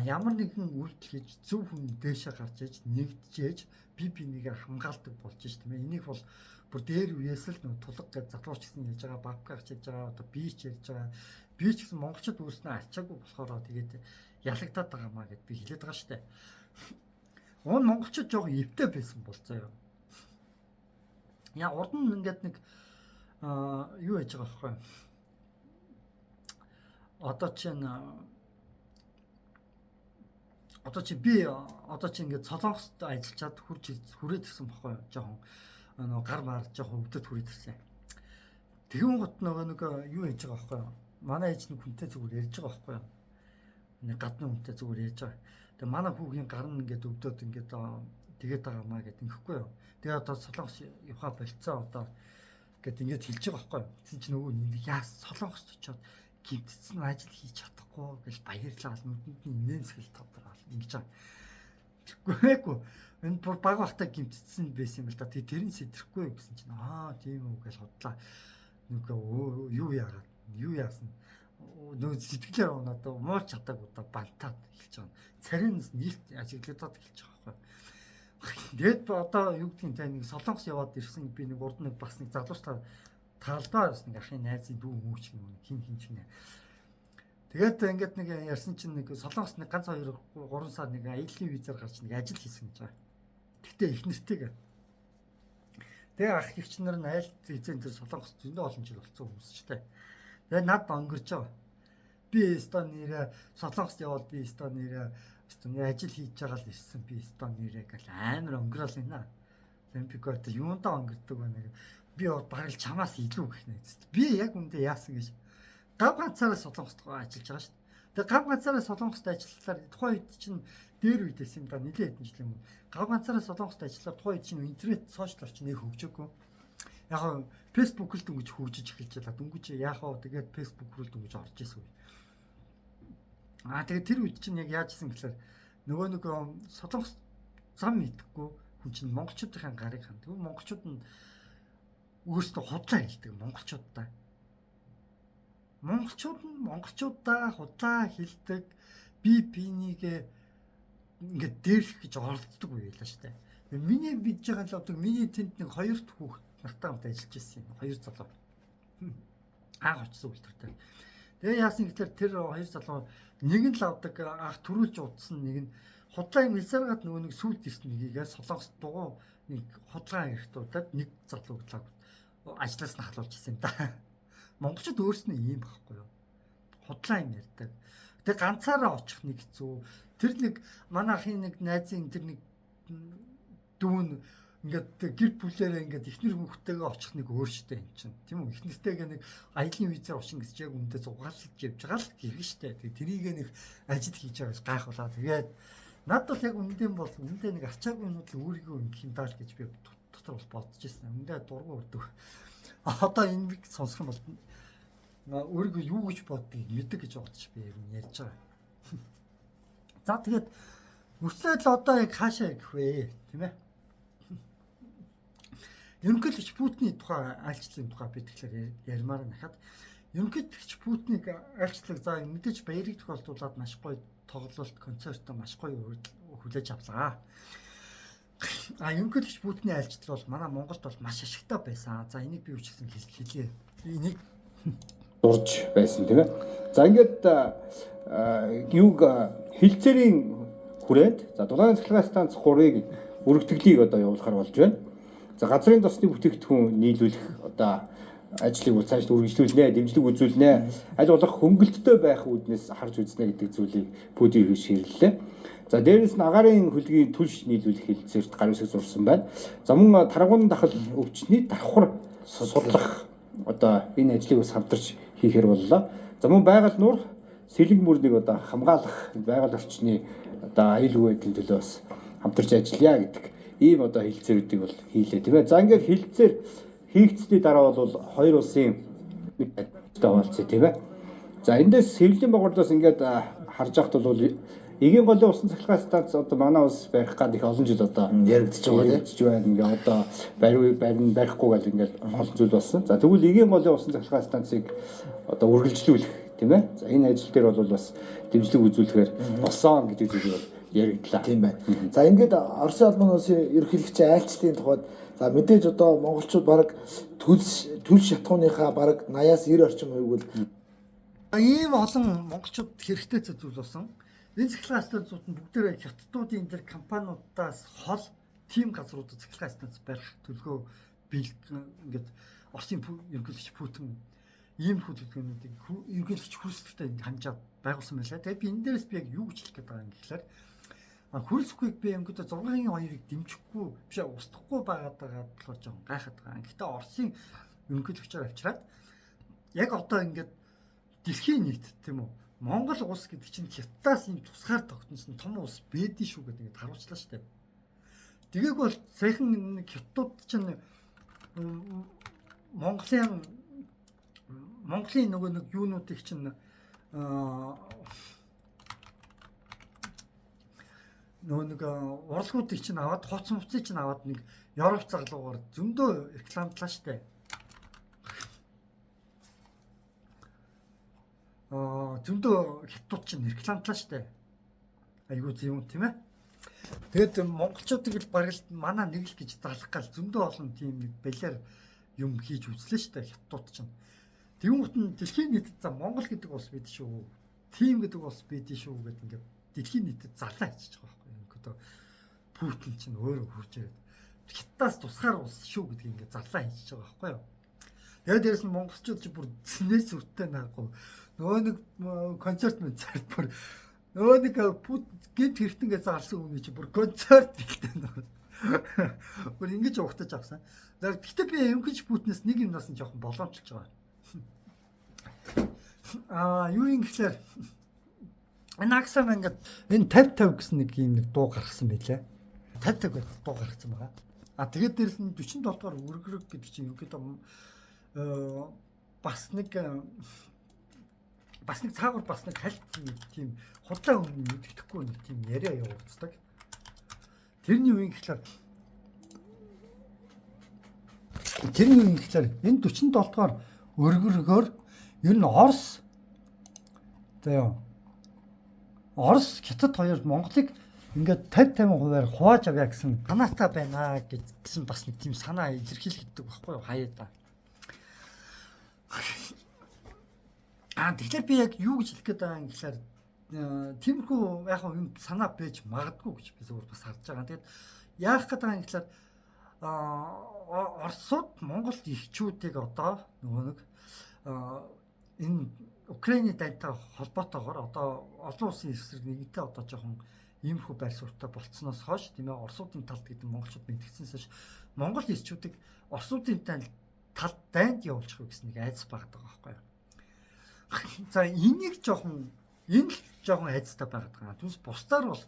Speaker 1: Ямар нэгэн үйлдэл хийж зөв хүн дээшээ гарч иж нэгдэж би нэгээр хамгаалдаг болж ш тийм ээ. Энийг бол бүр дээр үеэс л нэг тулга гэж залууч гэсэн ярьж байгаа, бабка гэж ярьж байгаа, одоо би ч ярьж байгаа. Би ч гэсэн монголчууд өөрснөө ачаагүй болохоор тэгээд ялагдаад байгаа маа гэд би хэлээд байгаа штэ. Монголчууд жоохон эвтэй байсан болцоо юу. Яа урд нь ингээд нэг юу яж байгаа байхгүй. Одоо чи би ингээд Солонгост ажиллаад хүрээд ирсэн байхгүй жоохон гар маар жоохон өвдөд хүрээд ирсэн. Тэгүн гот нэг юу яж байгаа байхгүй. Манай ээж нэг хүнтэй зүгээр ярьж байгаа байхгүй. Нэг гадны хүнтэй зүгээр ярьж байгаа. Тэгээ манай хүүгийн гар нь ингээд өвдөд ингээд тэгээд байгаа маа гэд ингэхгүй юу. Тэгээ одоо Солонгос явха болцоо одоо гэд ингээд хэлж байгаа байхгүй. Тэгсэн чинь нөгөө нэг яа Солонгост очиод гимтсэн ажил хийж чадахгүй гэж баярлал нүдэнд нь инээнсгэл тодорхой ингэж байгаа. Тэгвэхгүй энэ бүр баг бахта гимтсэн байсан юм л да. Тэгээ тэрэн сэдрэхгүй гэсэн чинь тийм үү гэж бодлаа. Нөгөө юу яасан нөгөө сэтгэлээр надад мууч чадаагүй да бантаад хэлж байгаа. Царинаас нийлт ажиглагдаад хэлж байгаа байхгүй. Тэгээд одоо юу гэдгийг та нэг Солонгос яваад ирсэн би нэг урд нэг бас нэг залуучтай таалдаа бас нэг ахын найзын дүү мөөч хин ч нэ. Тэгээд ингээд нэг ярьсан чинь нэг Солонгос нэг ганц 2 3 сар нэг аяллаа визээр гарч нэг ажил хийсэн гэж байгаа. Тэгтээ их нэртэйгээ. Тэгээ ах ихч нар нь аялал визэн дээр Солонгос зөндөө олон жил болсон хүмүүс ч тээ. Тэгээ над өнгөрч байгаа. Би Эстон нэрээ Солонгост яваад би Эстон нэрээ ажил хийж байгаа л ирсэн би Эстон нэрээ гэл амар өнгөрөөл байна. Олимпикод юундаа өнгөрдөг байна гэх. Би баг л чамаас илүү гэх нэ. Би яг үндэ яасан гэж гав ганцаараа Солонгост ажиллаж байгаа шүү дээ. Тэгээ гав ганцаараа Солонгост ажиллахлаар тухайн үед чинь дээр үедээс юм да нэлээд хэдэн жил юм. Гав ганцаараа Солонгост ажиллахлаар тухайн үед чинь интернет сошиал орчин нэг хөгжөөгүй. Яг нь Facebook л дөнгөж хөгжиж эхэлж байлаа. Дөнгөж яах вэ? Тэгээд Facebook руу дөнгөж орж исэн үе. Тэгээд тэр үед чинь яг яаж исэн гэхээр нөгөө нэг Солонгос зам идэхгүй хүн чинь монголчуудын гарыг ханд. Тэгвэл монголчууд нь өөрсдөө худлаа хэлдэг монголчуудаа. Монголчуудаа худлаа хэлдэг. Бинийг ингээд дээрлэх гэж оролддог үе байлаа шүү дээ. Миний бидж байгаа л одоо миний тэнд нэг 2 хүүхэд нартай хамт ажиллаж ирсэн юм. 2 залуу. Очсон үйлдвэртэй. Тэгээ яасан гэхээр тэр 2 залуу нэг нь л авдаг анх төрүүлж удсан нэг нь худлаа юм хэлсаргаад нөгөө нэг сүлд ирсэн нэгийгээ Солонгос дугуй нэг худлаа хэрэгтуудад нэг залуу ажлаас нь халуулж ирсэн юм да. Монголчууд өөрснөө ийм байхгүй юу? Худлаа юм ярьдаг. Тэгээ ганцаараа очих нэг хэцүү. Тэр нэг манай ахын нэг найзын тэр нэг дүүн ингээд гэр бүлээрээ ингээд ихнэр хүүхдтэйгээ очих нэг өөрштэй юм чинь. Тийм үү? Ихнэртэйгээ нэг аялын визээр очин гэж яг үндэ зугаалж явж байгаа л гэрэн штэ. Тэгээ тэрийг нэг ажил хийж байгаа гэж гайхуулаа. Тэгээд над бол яг үндэ бол үндэ нэг ачаагүй юмуд л өөрийгөө хиндаал гэж би дотор бол бодож ирсэн. Үндэ дургу өрдөг. Одоо энэ нэг сонсох юм бол өөрийгөө юу гэж боддгийг мэддэг гэж бодож би ер нь ярьж байгаа. За тэгээд үрслээд л одоо яг хаашаа гэх вэ? Тийм ээ. Ерөнхийлөгч Путиний тухай айлчлалын тухай би тэгэхээр ярмаар нахад ерөнхийлөгч Путиныг айлчлал за мэдээж баярыг тохиолдуулаад маш гоё тоглолт концерт маш гоё хүлээж авлаа. Ерөнхийлөгч Путиний айлчлал бол манай Монголд бол маш ашигтай байсан. За энийг би үчигсэн хэлье. Энийг
Speaker 9: дурж байсан тийм ээ. За ингээд юуг хилцээрийн хүрээд за дулаан цахилгаан станц 3-ыг өргөтгөлийг одоо явуулахар болж байна. За газрын тосны бүтээгдэхүүн нийлүүлэх одоо ажлыг цааш үргэлжлүүлнэ, дэмжлэг үзүүлнэ. Аль болох хөнгөлөлттэй байх үүднээс харж үзнэ гэдэг зүйлийг пүдийг шийрлээ. За дээрээс нь агаарын хөлгийн түлш нийлүүлэх хэлцээрт гар үсэг зурсан байна. За мөн таргуун дахал өвчний давхар судлах одоо энэ ажлыг бас хамтарч хийхээр боллоо. За мөн байгаль нуур сэлэг мөрнийг одоо хамгаалах байгаль орчны одоо аюулгүй байдлын төлөө бас хамтарч ажиллая гэдэг ийм одоо хэлцээрүүдийг бол хийлээ тийм ээ. За ингээд хэлцээр хийгдсэний дараа бол хоёр улсын тавалцъя тийм ээ. За эндээс сэвлийн байгууллагаас ингээд харж ахт бол Эгийн голын усан цахилгаан станц одоо манай улс барих гад их олон жил одоо яригдчих байгаа тийм. Ингээ одоо барин барихгүй гал ингээд олон зүйл болсон. За тэгвэл Эгийн голын усан цахилгаан станцыг одоо үргэлжлүүлэх тийм ээ. За энэ ажил дээр бол бас дэмжлэг үзүүлэхээр болсон гэдэг зүйлийг бол яригдлаа.
Speaker 10: Тийм байна. За ингээд Оросын албан улсын ерөнхийлөгчийн айлчлалын тухайд за мэдээж одоо монголчууд баг төлс шатхууныхаа баг 80-аас 90 орчим хувийг бол
Speaker 1: ийм олон монголчууд хэрэгтэй зүйл болсон. Энэ цахилгаан станцууд нь бүгдээрээ хятадуудын энэ төр компаниудаас хол тим газруудад цахилгаан станц барих төлгөө ингээд Оросын ерөнхийлөгч Путин ийм хөдөлгөөнүүдийг ерөнхийлөгч хүсэлтэд ханжаад байгуулсан байлаа. Тэгээд би энэ дээрээс би яг юу гэж хэлэх гээд байгаа юм гэхээр хөрсөхгүйг би ингээд 6-2-ыг дэмжихгүй биш устгахгүй байгаад байгаа болохоор жоохон гайхаад байгаа. Гэхдээ Оросын ерөнхийлөгчөөр авчираад яг одоо ингээд дэлхийн нийт тийм үү Монгол улс гэдэг чинь хятадаас юм тусгаар тогтносон том улс бэдэн шүү гэдэг ингээд харуулчлаа шүү дээ. Тэгээг бол сайхан нэг хятадууд чинь Монголын нөгөө нэг юунуудыг чинь нөгөө нэг урлагуудыг чинь аваад хоц муцыг чинь аваад нэг Европ загалуугаар зөндөө рекламдлаа шүү дээ. Зөндөө хятадууд чинь рекламтлаа штэ. Айгуу зөв юм тийм ээ. Тэгээд монголчуудыг л бараг л манай нэг л гэж залах гал зөндөө олон тийм нэг балиар юм хийж үзлээ штэ хятадууд чинь. Тэгмүүд нь дэлхийн нийтэд за Монгол гэдэг улс бид шүү. Тим гэдэг улс бид шүү гэдэг ингээд дэлхийн нийтэд зарлаа хийчих байгаа байхгүй. Ингээд Путин чинь өөрөө хурж ирээд хятадаас тусгаар улс шүү гэдгийг ингээд зарлаа хийчих байгаа байхгүй юу. Тэгээд дээрэс нь монголчууд чи бүр цэнээс үртэй наагүй. Нөгөө нэг концерт мэнцэрт бүр нөгөө нэг гинт хэртэнгээ зарлсан хүн чи бүр концерт хэлтэй нөгөө. Бүр ингэж угтаж авсан. Гэхдээ би ерөнхийдөө Путинээс нэг юмнаас нь жоохон боломжлж байгаа. Юу юм гэхээр энэ аксам ингээд энэ 50-50 гэсэн нэг юм нэг дуу гаргасан байлаа. 50-50 гэдэг дуу гаргасан байгаа. Тэгээд дээрэс нь 47 дугаар өргөрөг гэдэг чинь ерөнхийдөө бас нэг цаагаар бас нэг хальт тийм худлаа өмнө мэддэхгүй нэг тийм яриа явуулцдаг. Тэрний үеийн гэхлээр энэ 47 дугаар өргөргөөр ер нь Орос Хятад хоёр Монголыг ингээд 50-50% хувааж авъя гэсэн санаатай байна гэсэн бас нэг тийм санаа илэрхийлэгддэг байхгүй юу хаяада. Тэгэхээр би яг юу гэж хэлэх гээд байгаа юм гэхээр тиймэрхүү яг юм санаа байж магадгүй гэж би зөвхөн бас харж байгаа. Тэгээд яах гээд байгаа юм гэхээр Оросууд Монгол ирчүүдийг одоо нөгөө нэг энэ Украины дантай холбоотойгоор одоо олон улсын эсрэг нэгэнтээ одоо жоохон иймэрхүү байр суурьтай болцсноос хойш тийм ээ Оросуудын талд гэдэг монголчууд мэдгэсэнээс Монгол ирчүүдийг Оросуудын талд дайнд явуулчих гэсэн нэг айдас багт байгаа байхгүй юу. За энийг жоохон айцтай байгаад байгаа. Түнс бусдаар бол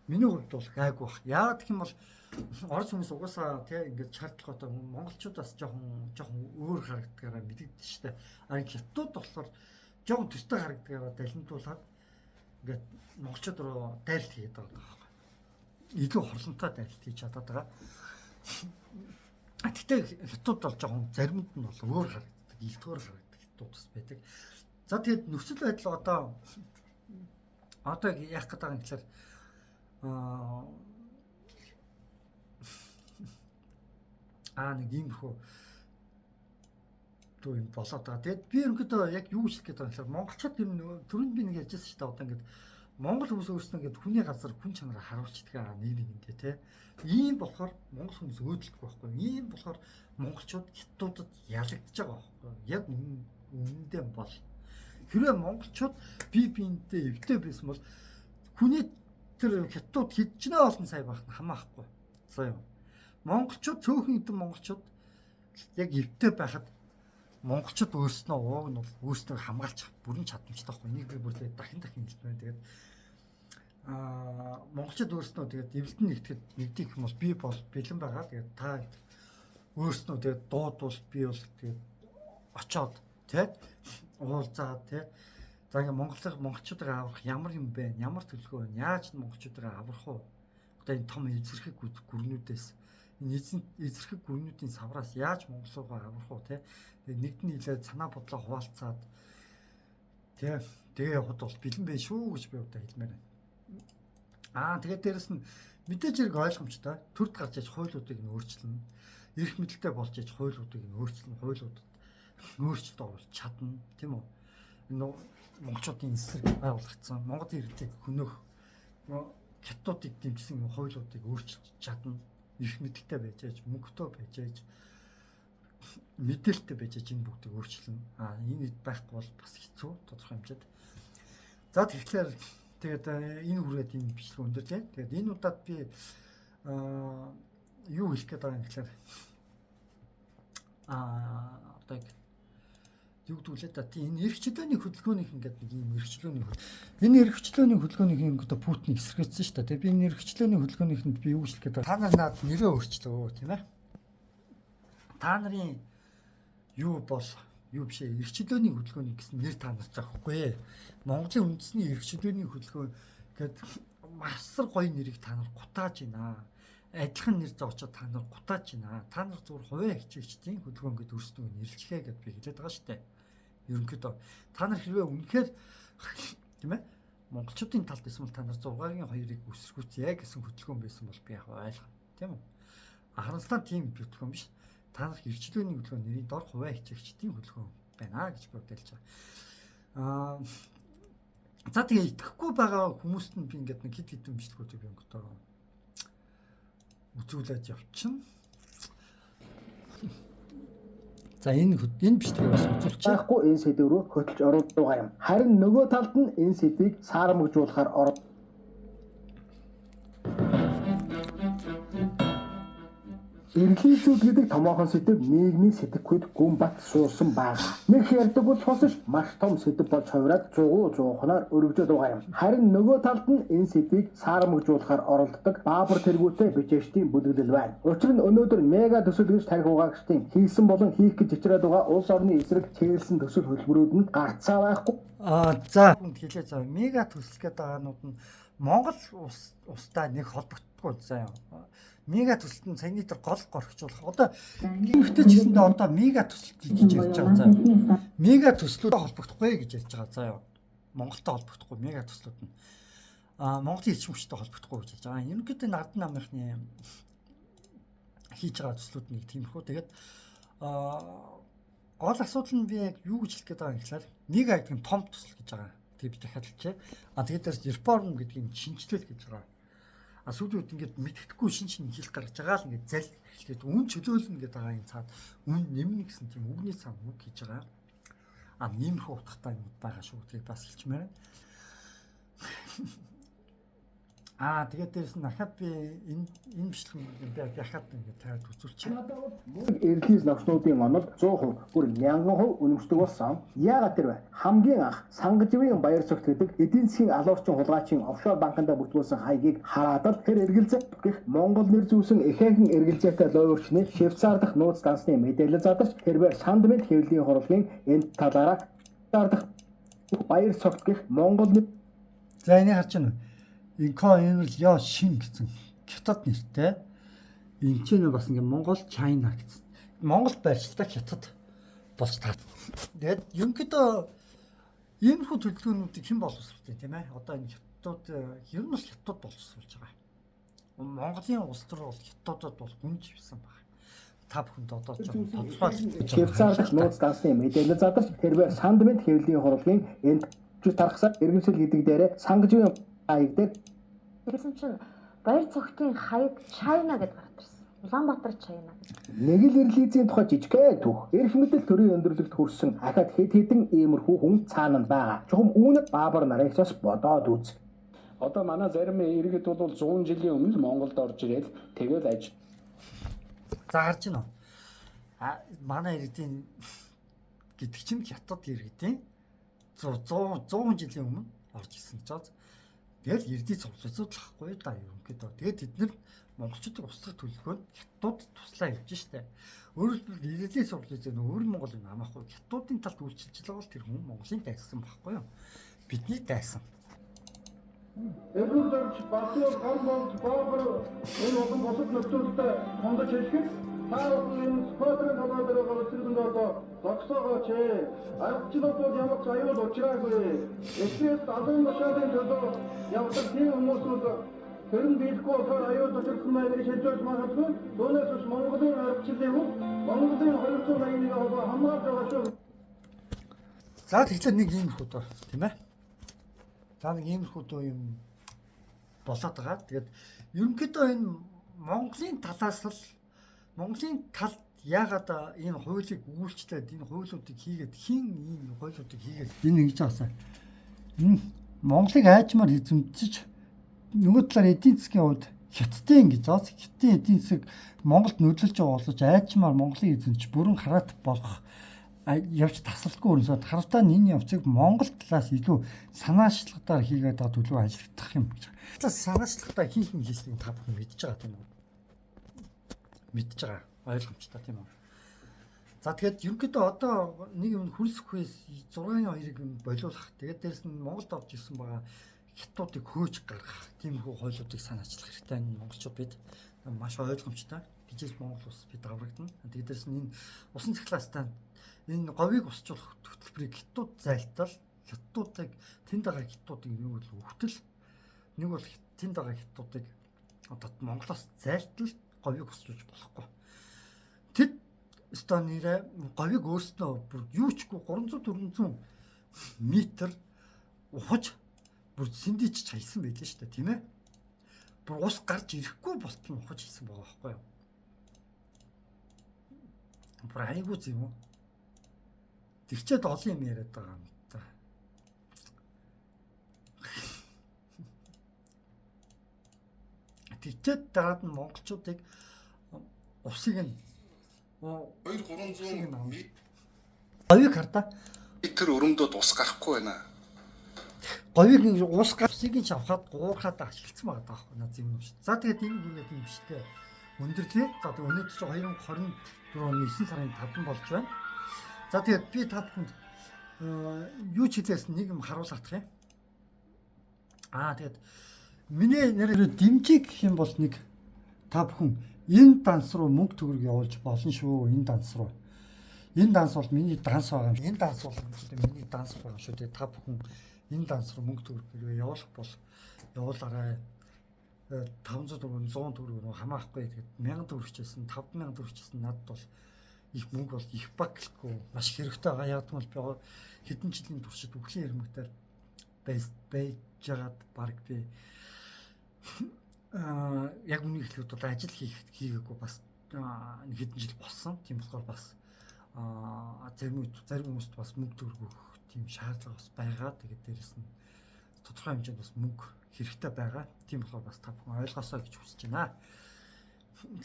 Speaker 1: миний хувьд бол гайгүй бах. Яагаад гэх юм бол Орос хүмүүс угаасаа тийм ингээд шаардлагатай монголчуудаас жоохон өөр харагддагаараа мэдэгдэж штэ. Хятадууд болохоор жоохон төстэй харагддагаараа далентуулаад ингээд монголчууд руу дайралт хийгээд байгаа байхгүй. Илүү хорлонтой дайралт хийж чадаад байгаа. Гэхдээ хятадууд бол жоохон заримд нь бол өөр харагддаг, илтгэр харагддаг хятадууд бас байдаг. За тэгээд нөхцөл байдал одоо яах гээд байгаа юм гэхээр нэг иймэрхүү дуу юм болоод байгаа. Тэгээд би ерөнхийдөө яг юу хэлэх гээд байгаа юм гэхээр монголчууд юм түрүүнд би нэг ярьжсэн шүү дээ. Одоо ингээд Монгол хүмүүс өөрснөө ингээд хүний газар хүн чанараа харуулчихдаг нэгэндээ те. Ийм болохоор монгол хүмүүс өөдлөг байхгүй. Ийм болохоор монголчууд хятадуудад ялагдчихж байгаа байхгүй. Яг үнэндээ бол хэрвээ монголчууд бие биендээ эвтэй байсан бол хүний тэр хятадууд хэдчнээ олон сая байх нь хамаахгүй. Заа юу. Монголчууд цөөхөн хэдэн монголчууд яг эвтэй байхад монголчууд өөрснөө ууг нь бол өөрснөө хамгаалчих бүрэн чадамжтай байхгүй. Энийг би бүр дахин хэлмээр. Тэгээд монголчууд өөрснөө тэгээд эвлэлд нэгтгэхэд нэгдэх юм бол би бол бэлэн байгаа. Тэгээд та өөрснөө тэгээд дуудвал би бол тэгээд очоод тий уулзаад тий за ингээ монголчуудыг аврах ямар юм бэ? Ямар төлөвлөгөө вэ? Яаж монголчуудыг аврах вэ? Одоо энэ том эзэрхэг гүрнүүдээс энэ эзэрхэг гүрнүүдийн савраас яаж монголоо аврах вэ? Тий нэгд нь хэлээд санаа бодлоо хуваалцаад тий тэгээ явахд бол бэлэн байх шүү гэж би одоо хэлмээр байна. Тэгээд дээрэс нь мэдээж хэрэг ойлгомжтой. Төрд гарч иж хуулиудыг нь өөрчилнө. Эрх мэдэлтэй болж иж хуулиудыг нь өөрчилнө. Хуулиудад өөрчлөлт оруулах чадна, тийм үү? Энэ монголчуудын эсрэг байгуулагдсан Монгол иргэдийг хөнөөх хятадуудыг дэмжсэн хуулиудыг өөрчилж чадна. Эрх мэдэлтэй байж аж, мөнгөтэй байж аж, мэдээлэлтэй байж аж энэ бүгдийг өөрчилнө. Энэ байхгүй бол бас хэцүү тодорхой хэмжээд. За тэгэхээр тэгээд энэ хүрээд энэ бичлэг өндөрлөө. Тэгээд энэ удаад би юу хэлэх гээд байгаа юм гэхээр одоо юу гэдүүлээ та тийм энэ эрхчлөөний хөдөлгөөнийх ингээд нэг юм эрхчлөөний энэ эрхчлөөний хөдөлгөөнийг ингээд Путин эсэргүүцсэн шүү дээ. Би энэ эрхчлөөний хөдөлгөөнийхэнд би юу хэлэх гээд та нарт нэрээ өөрчлөө тийм ээ. Та нарын юу бол юу бишээ эрхчлөөний хөдөлгөөний гэсэн нэр та нарт заахгүй. Монголын үндэсний эрхчлөөний хөдөлгөөн гэдэг масар гоё нэрийг та нар гутааж байна. Адилхан нэр зоочод та нар гутааж байна. Та нар зүгээр хувийн хичээлчдийн хөдөлгөөн гэдээ өөрсдөө нэрлэхээ гэдээ би хэлээд байгаа шүү дээ. Ерөнхийдөө та нар хэрвээ үнэхээр тийм ээ монголчуудын талд байсан бол та нар 6-гийн 2-ыг үсэргүүцье гэсэн хөдөлгөөн байсан бол би яг ойлгоно. Тийм үү? Харамсалтай тийм хөдөлгөөн биш. Та нар эрхчлөөний хөдөлгөөн нэрийн дор хувийн хичээлчдийн хөдөлгөөн байна гэж бодож байгаа. За тэгээ итгэхгүй байгаа хүмүүст нь би ингээд нэг хэд хэдэн бичлэгүүдийг би өнгөтэй үзүүлээд явчихна. За энэ бичлэгийг бас үзүүлчих.
Speaker 5: Байхгүй энэ сэдв рүү хөтлж оруулах юм. Харин нөгөө талд нь энэ сэдвийг саарамжуулахаар Эргэлзүүд гэдэг томоохон сэдв нийгмийн сэтгэхүйд гүн бат суусан байна. Нэг ярьдаг бол хосож маш том сэдв болж хувираад зуухнаар өргөжөд байгаа юм. Харин нөгөө талд нь энэ сэдвийг саарамжуулахаар оролддог баабар тэргүүтэй бичээчдийн бүлэглэл байна. Учир нь өнөөдөр мега төсөл гэж тарих угаагчдын хийсэн болон хийх гэж хичрээд байгаа улс орны эсрэг чиглэсэн төсөл хөтөлбөрүүд нь гарцаа байхгүй.
Speaker 1: За хүнд хэлээ заа. Мега төсөл гэдэг таанууд нь Монгол улстай нэг холбогддоггүй заа. Мега төсөлтөнд саяны дээр гол горхичуулах. Одоо нэмэгтэй ч гэсэндээ одоо мега төсөлт гэж ярьж байгаа заа. Мега төслүүд холбогдохгүй гэж ярьж байгаа заа юу. Монголтой холбогдохгүй мега төслүүд нь. Монголын эзэн хүчтэй холбогдохгүй гэж ярьж байгаа. Ерөнхийдөө Нардан намынхны хийж байгаа төслүүд нэг тиймэрхүү. Тэгээд гол асуудал нь би яг юу гэж хэлэх гээд байгаа юм гэхээр мега гэдэг нь том төсөл гэж байгаа. Тэгээд би дахиад хэлчихье. Тэгээд дээрс реформ гэдэг нь шинжилэл гэж байгаа. Сүүлийн үед ингээд мэддэхгүй шинж хэлэх гарч байгаа л ингээд зал эхлээд үн чөлөөлнө гэдэг байгаа юм цаад үн нэмнэ гэсэн тийм үгний цаана үг хийж байгаа. Иймэрхүү утгатай юм байгаа шүү. Тэгээд бас хэлчмээр. Тэгээд дээрс нь дахиад би энэ бичлэгийг дахиад ингээд тавиад үзүүлчихье.
Speaker 5: Эргэлз навчнуудын онол 100% бүр 1000% үнэмшдэг болсон. Яагаад тэр вэ? Хамгийн анх Сангаживын баяр цогт гэдэг эдийн засгийн алуурчин хулгайчийн офшор банкнд бүрдүүлсэн хаягийг хараад л тэр эргэлзээ гэх Монгол нэр зүүсэн ихээхэн эргэлзээтэй лойвчны Швейцар дахь нууц дансны мэдээлэл задарч тэрээр Сандмент хэвлэлийн хурлын энэ талаараа дах баяр цогт гэх Монгол нэр
Speaker 1: за энийг харж байна. Инкоинер яа шин гэсэн хятад нэртэй. Энэ ч бас ингээ Монгол Чайна гэсэн. Монгол байршилтай хятад болж таа. Тэгээд ерөнхийдөө энэ хүү төлөвлөгөөнүүдийг хэн боловсруулдаг тийм ээ? Одоо энэ хятадууд ер нь бас хятад боловсруулж байгаа. Монголын улс төр бол хятадууд бол гүнж байсан байна. Та бүхэнд одоо ч тодорхойлж
Speaker 5: Швейцар дахь нууц дансны мэдээлэл задарч тэрээр Сандмент хэвлэлийн хурлын энэ Жүз тархсаар иргэншил гэдэг дээрээ сангажийн хаяг дээр
Speaker 2: Тэгсэн чинь баяр цогтын хаяг China гэдээ гараад ирсэн. Улаанбаатар China.
Speaker 5: нэг л релизийн тухай жижигхэн түүх. Эрх мэдэл төрийн өндөрлөлт хүрсэн ахад хэд хэдэн иймэрхүү хүн цаана нь байгаа. Чухам үүнэ Баабар нарыг бас бодоод үз.
Speaker 7: Одоо манай зарим иргэд бол 100 жилийн өмнө Монголд орж ирээд тэгэл ажил.
Speaker 1: За харж байна уу? Манай иргэдийн гэдэг чинь хятад иргэдийн 100 жилийн өмнө орж ирсэн гэж байна. Тэгэл иргэдийн цуглуулж байхгүй да ерөнхийдөө. Тэгээд тэд нар монголчуудыг устгах төлөвлөгөөнд хятад туслаа явж штэ. Өөрөөр хэлбэл иргэдийн цуглуулж байгаа өөр Монголын намаахгүй хятадын талд үйлчилж байгаа бол тэр хүн Монголын дайсан байхгүй юу? Бидний дайсан.
Speaker 7: Эвродорч Батөр Хамбог Баабар энэ олон босод нөхцөлтэй хондож хэлэхэд та энэ спортрын хамаагаар өсөргөнд одоо тогсоогооч. Аргачлал бол ямар ч аюул учраагүй. Эсвэл алын машаадын төлөө явдаг тийм хүмүүсүүд тэрэн биелэхгүй болохоор аюул учирсан байх гэж хэлж магадгүй. Түүнээс биш Монголын аргачлалын хөв Монголын 281 холбоо хамгаалж байгаа шүү.
Speaker 1: За тэгэхээр нэг юм хөө доо тийм ээ. За нэг иймэрхүү дуу юм болоод байгаа. Тэгээд ерөнхийдөө энэ Монголын талаас л Монголын талд яагаад энэ хуулийг өгүүлчлээд энэ хуулиудыг хийгээд хин ийм хуулиудыг хийгээд энэ ингэж байгаа. Монголыг айжмаар эзэмшиж нөгөө талаар эдийн засгийн хувьд хятадын гэж байгаа. Хятадын эдийн засаг Монголд нөлөөлж байгаа боловч айжмаар Монголыг эзэмшиж бүрэн хараат болгох явж тасалгүй өрнөсөд харавтаа энэ явцыг Монгол талаас илүү санаачлагтаар хийгээд байгаа төлөв ажиллагдах юм гэж. Талаас санаачлагтаа хийх юм хийснийг та бүхэн мэдж байгаа тийм үү? Мэдж байгаа. Ойлгомжтой тийм үү? За тэгээд ерөнхийдөө одоо нэг юм хөрсөхөөс 6-2-ыг болиулах. Тэгээд дээрэс нь Монголд орж ирсэн байгаа хятадуудыг хөөж гаргах тиймэрхүү хуулиудыг санаачлах хэрэгтэй. Монголчууд бид маш ойлгомжтой. Жижиг Монгол улс бид аврагдана. Тэгээд дээрэс нь энэ усан цахилгаастай энэ говийг усчлах хөтөлбөрийг хятад зайлтал хятадуудыг тэнд байгаа хятадуудыг нэг бол өвтөл нэг бол тэнд байгаа хятадуудыг одоо Монголоос зайлтал говийг усчулж болохгүй. Тэд өстой нэрэ говийг өөрснөө бүр юу чгүй 300-400 метр ухаж бүр сэндэж чайсан байлээ шүү дээ тийм ээ. Бүр ус гарч ирэхгүй болтол ухаж хийсэн байгаа байхгүй юу? Бүр айгуу зүг юм. Тэгчээд олон юм яриад байгаа юм та. Тэгчээд дараад нь монголчуудыг усыг нь
Speaker 3: 2-300
Speaker 1: говийг хардаа
Speaker 3: метр өрөмдөд ус гарахгүй байна.
Speaker 1: Говийг ус гарсыг нь авахад гуурхаад ашигласан байгаа даахгүй наа юм шүү. За тэгээд энэ үгээд юм биштэй. Өндөрлөө. За тэгээд өнөөдөр чи 2024 оны 9 сарын 5 болж байна. За тэгээд би та бүхэнд юу ч хэлээс нэг юм харуулах юм. Тэгээд миний нэр дэмжиг гэх юм бол нэг та бүхэн энэ данс руу мөнгө төгрөг явуулж болно шүү. Энэ данс руу. Энэ данс бол миний данс байгаа юм. Энэ данс бол миний данс байгаа шүү. Тэгээд та бүхэн энэ данс руу мөнгө төгрөг хэрвээ явуулах бол явуулаарай. 500 төгрөг 100 төгрөг хамаахгүй. Тэгээд 1000 төгрөг чийсэн 5000 төгрөг чийсэн надад бол их мөнгө бол их баглахгүй маш хэрэгтэй байгаа. Яг нь би хэдэн жилийн туршид өвлийн хэрмэгтэр байж жагаад баг би яг үнийг хэлэхэд бол ажил хийгээгүй бас нэг хэдэн жил болсон. Тийм болохоор бас зарим хүмүүст бас мөнгө төгрөг өгөх тийм шаардлага бас байгаа. Тэгээд дээрэс нь тодорхой хэмжээнд бас мөнгө хэрэгтэй байгаа. Тийм болохоор бас та бүхэн ойлгосоо гэж хүсэж байна.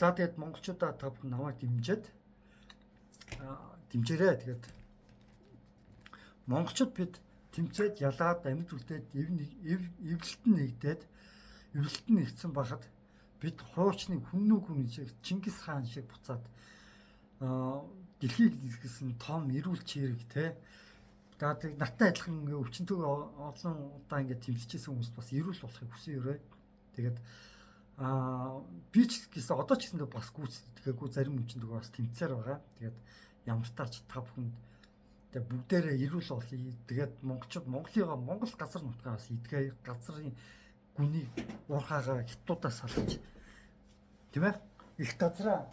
Speaker 1: За тэгээд монголчуудаа та бүхэн намайг дэмжээрэй. Тэгээд монголчууд бид тэмцээд ялаад амьд үлдээд эвлэлтэн нэгдсэн байхад бид хуучны хүннүү хүн шиг Чингис хаан шиг буцаад дэлхийг дисгэсэн том эрүүл чирэг те. Тэгээд наттай адилхан өвчнөд олон удаа ингээд тэмцэжсэн хүмүүс бас эрүүл болохыг хүсэн өрөө. Тэгээд би ч гэсэн одоо ч гэсэн бас гүйцэтгэхгүй зарим өвчнөд бас тэмцээр байгаа. Тэгээд ямар таач та бүхэнд тэгээд бүгдээрээ эрүүл болъё. Тэгээд монголчууд Монгол газар нутгаас идгээ газрын гүнийг уурхаагаа хятадаас салгаж тийм ээ их газраа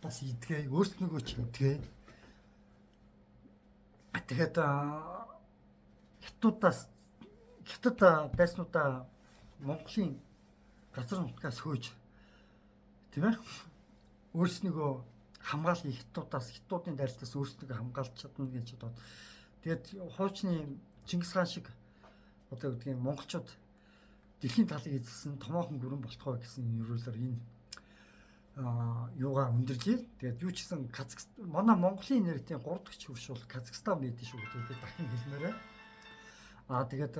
Speaker 1: бас идгээ өөрснөөгөө ч идгээ. Тэгээд хятад байснуудаа Монголын газар нутгаас хөөж тийм ээ өөрснийгөө хамгаалах хятадын дайралтаас өөрснийгөө хамгаалж чадна гэж бодоод тэгээд хуучны Чингис хаан шиг одоо гэдгийг монголчууд дэлхийн талыг эзэлсэн томоохон гүрэн болтгоо гэсэн нэрээр энэ юугаа өндөрлөе. Тэгээд юу ч гэсэн манай Монголын нэрийн 3 дахь хөрш бол Казахстан байдаг шүү гэдэг би дахин хэлмээрээ. Тэгээд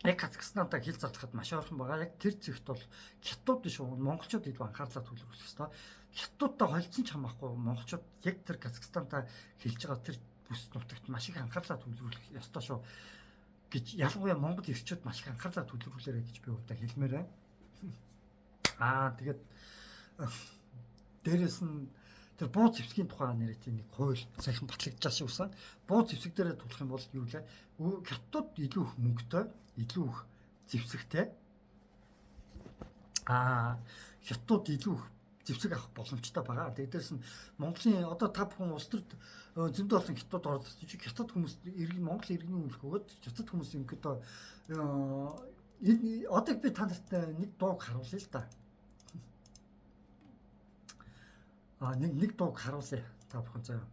Speaker 1: яг Казахстантаа хил зарлахад маш ойрхон байгаа. Яг тэр зэгт бол хятад биш үү? Монголчууд илүү анхаарлаа төвлөрүүлэх ёстой. Хятадтай холилдсон ч хамаахгүй монголчууд яг тэр Казахстантаа хэлж байгаа тэр бүс нутагт маш их анхаарлаа төвлөрүүлэх ёстой шүү гэж ялангуяа Монгол ирчүүд маш их анхаарлаа төвлөрүүлээрэй гэж би өөртөө хэлмээр байна. Тэгээд дээрээс нь тэр буу зэвсгийн тухай нэрэтийн нэг хууль сайхан батлагдаж шиг усан. Буу зэвсэг дээрээ тулах юм бол юу вэ? Хятад илүү их мөнгөтэй, илүү их зэвсэгтэй. Хятад илүү их зэвсэг авах боломжтой байгаа. Тэгээд дээрээс нь Монголын одоо та бүхэн улс төрд зөндөө олон хятад ордог. Хятад хүмүүс Монгол иргэний өмнөх өгөөд хятад хүмүүс ингэдөө одоо би та нарт нэг дууг харуулъя л да. Нэг дууг харуулъя та бүхэн заяа.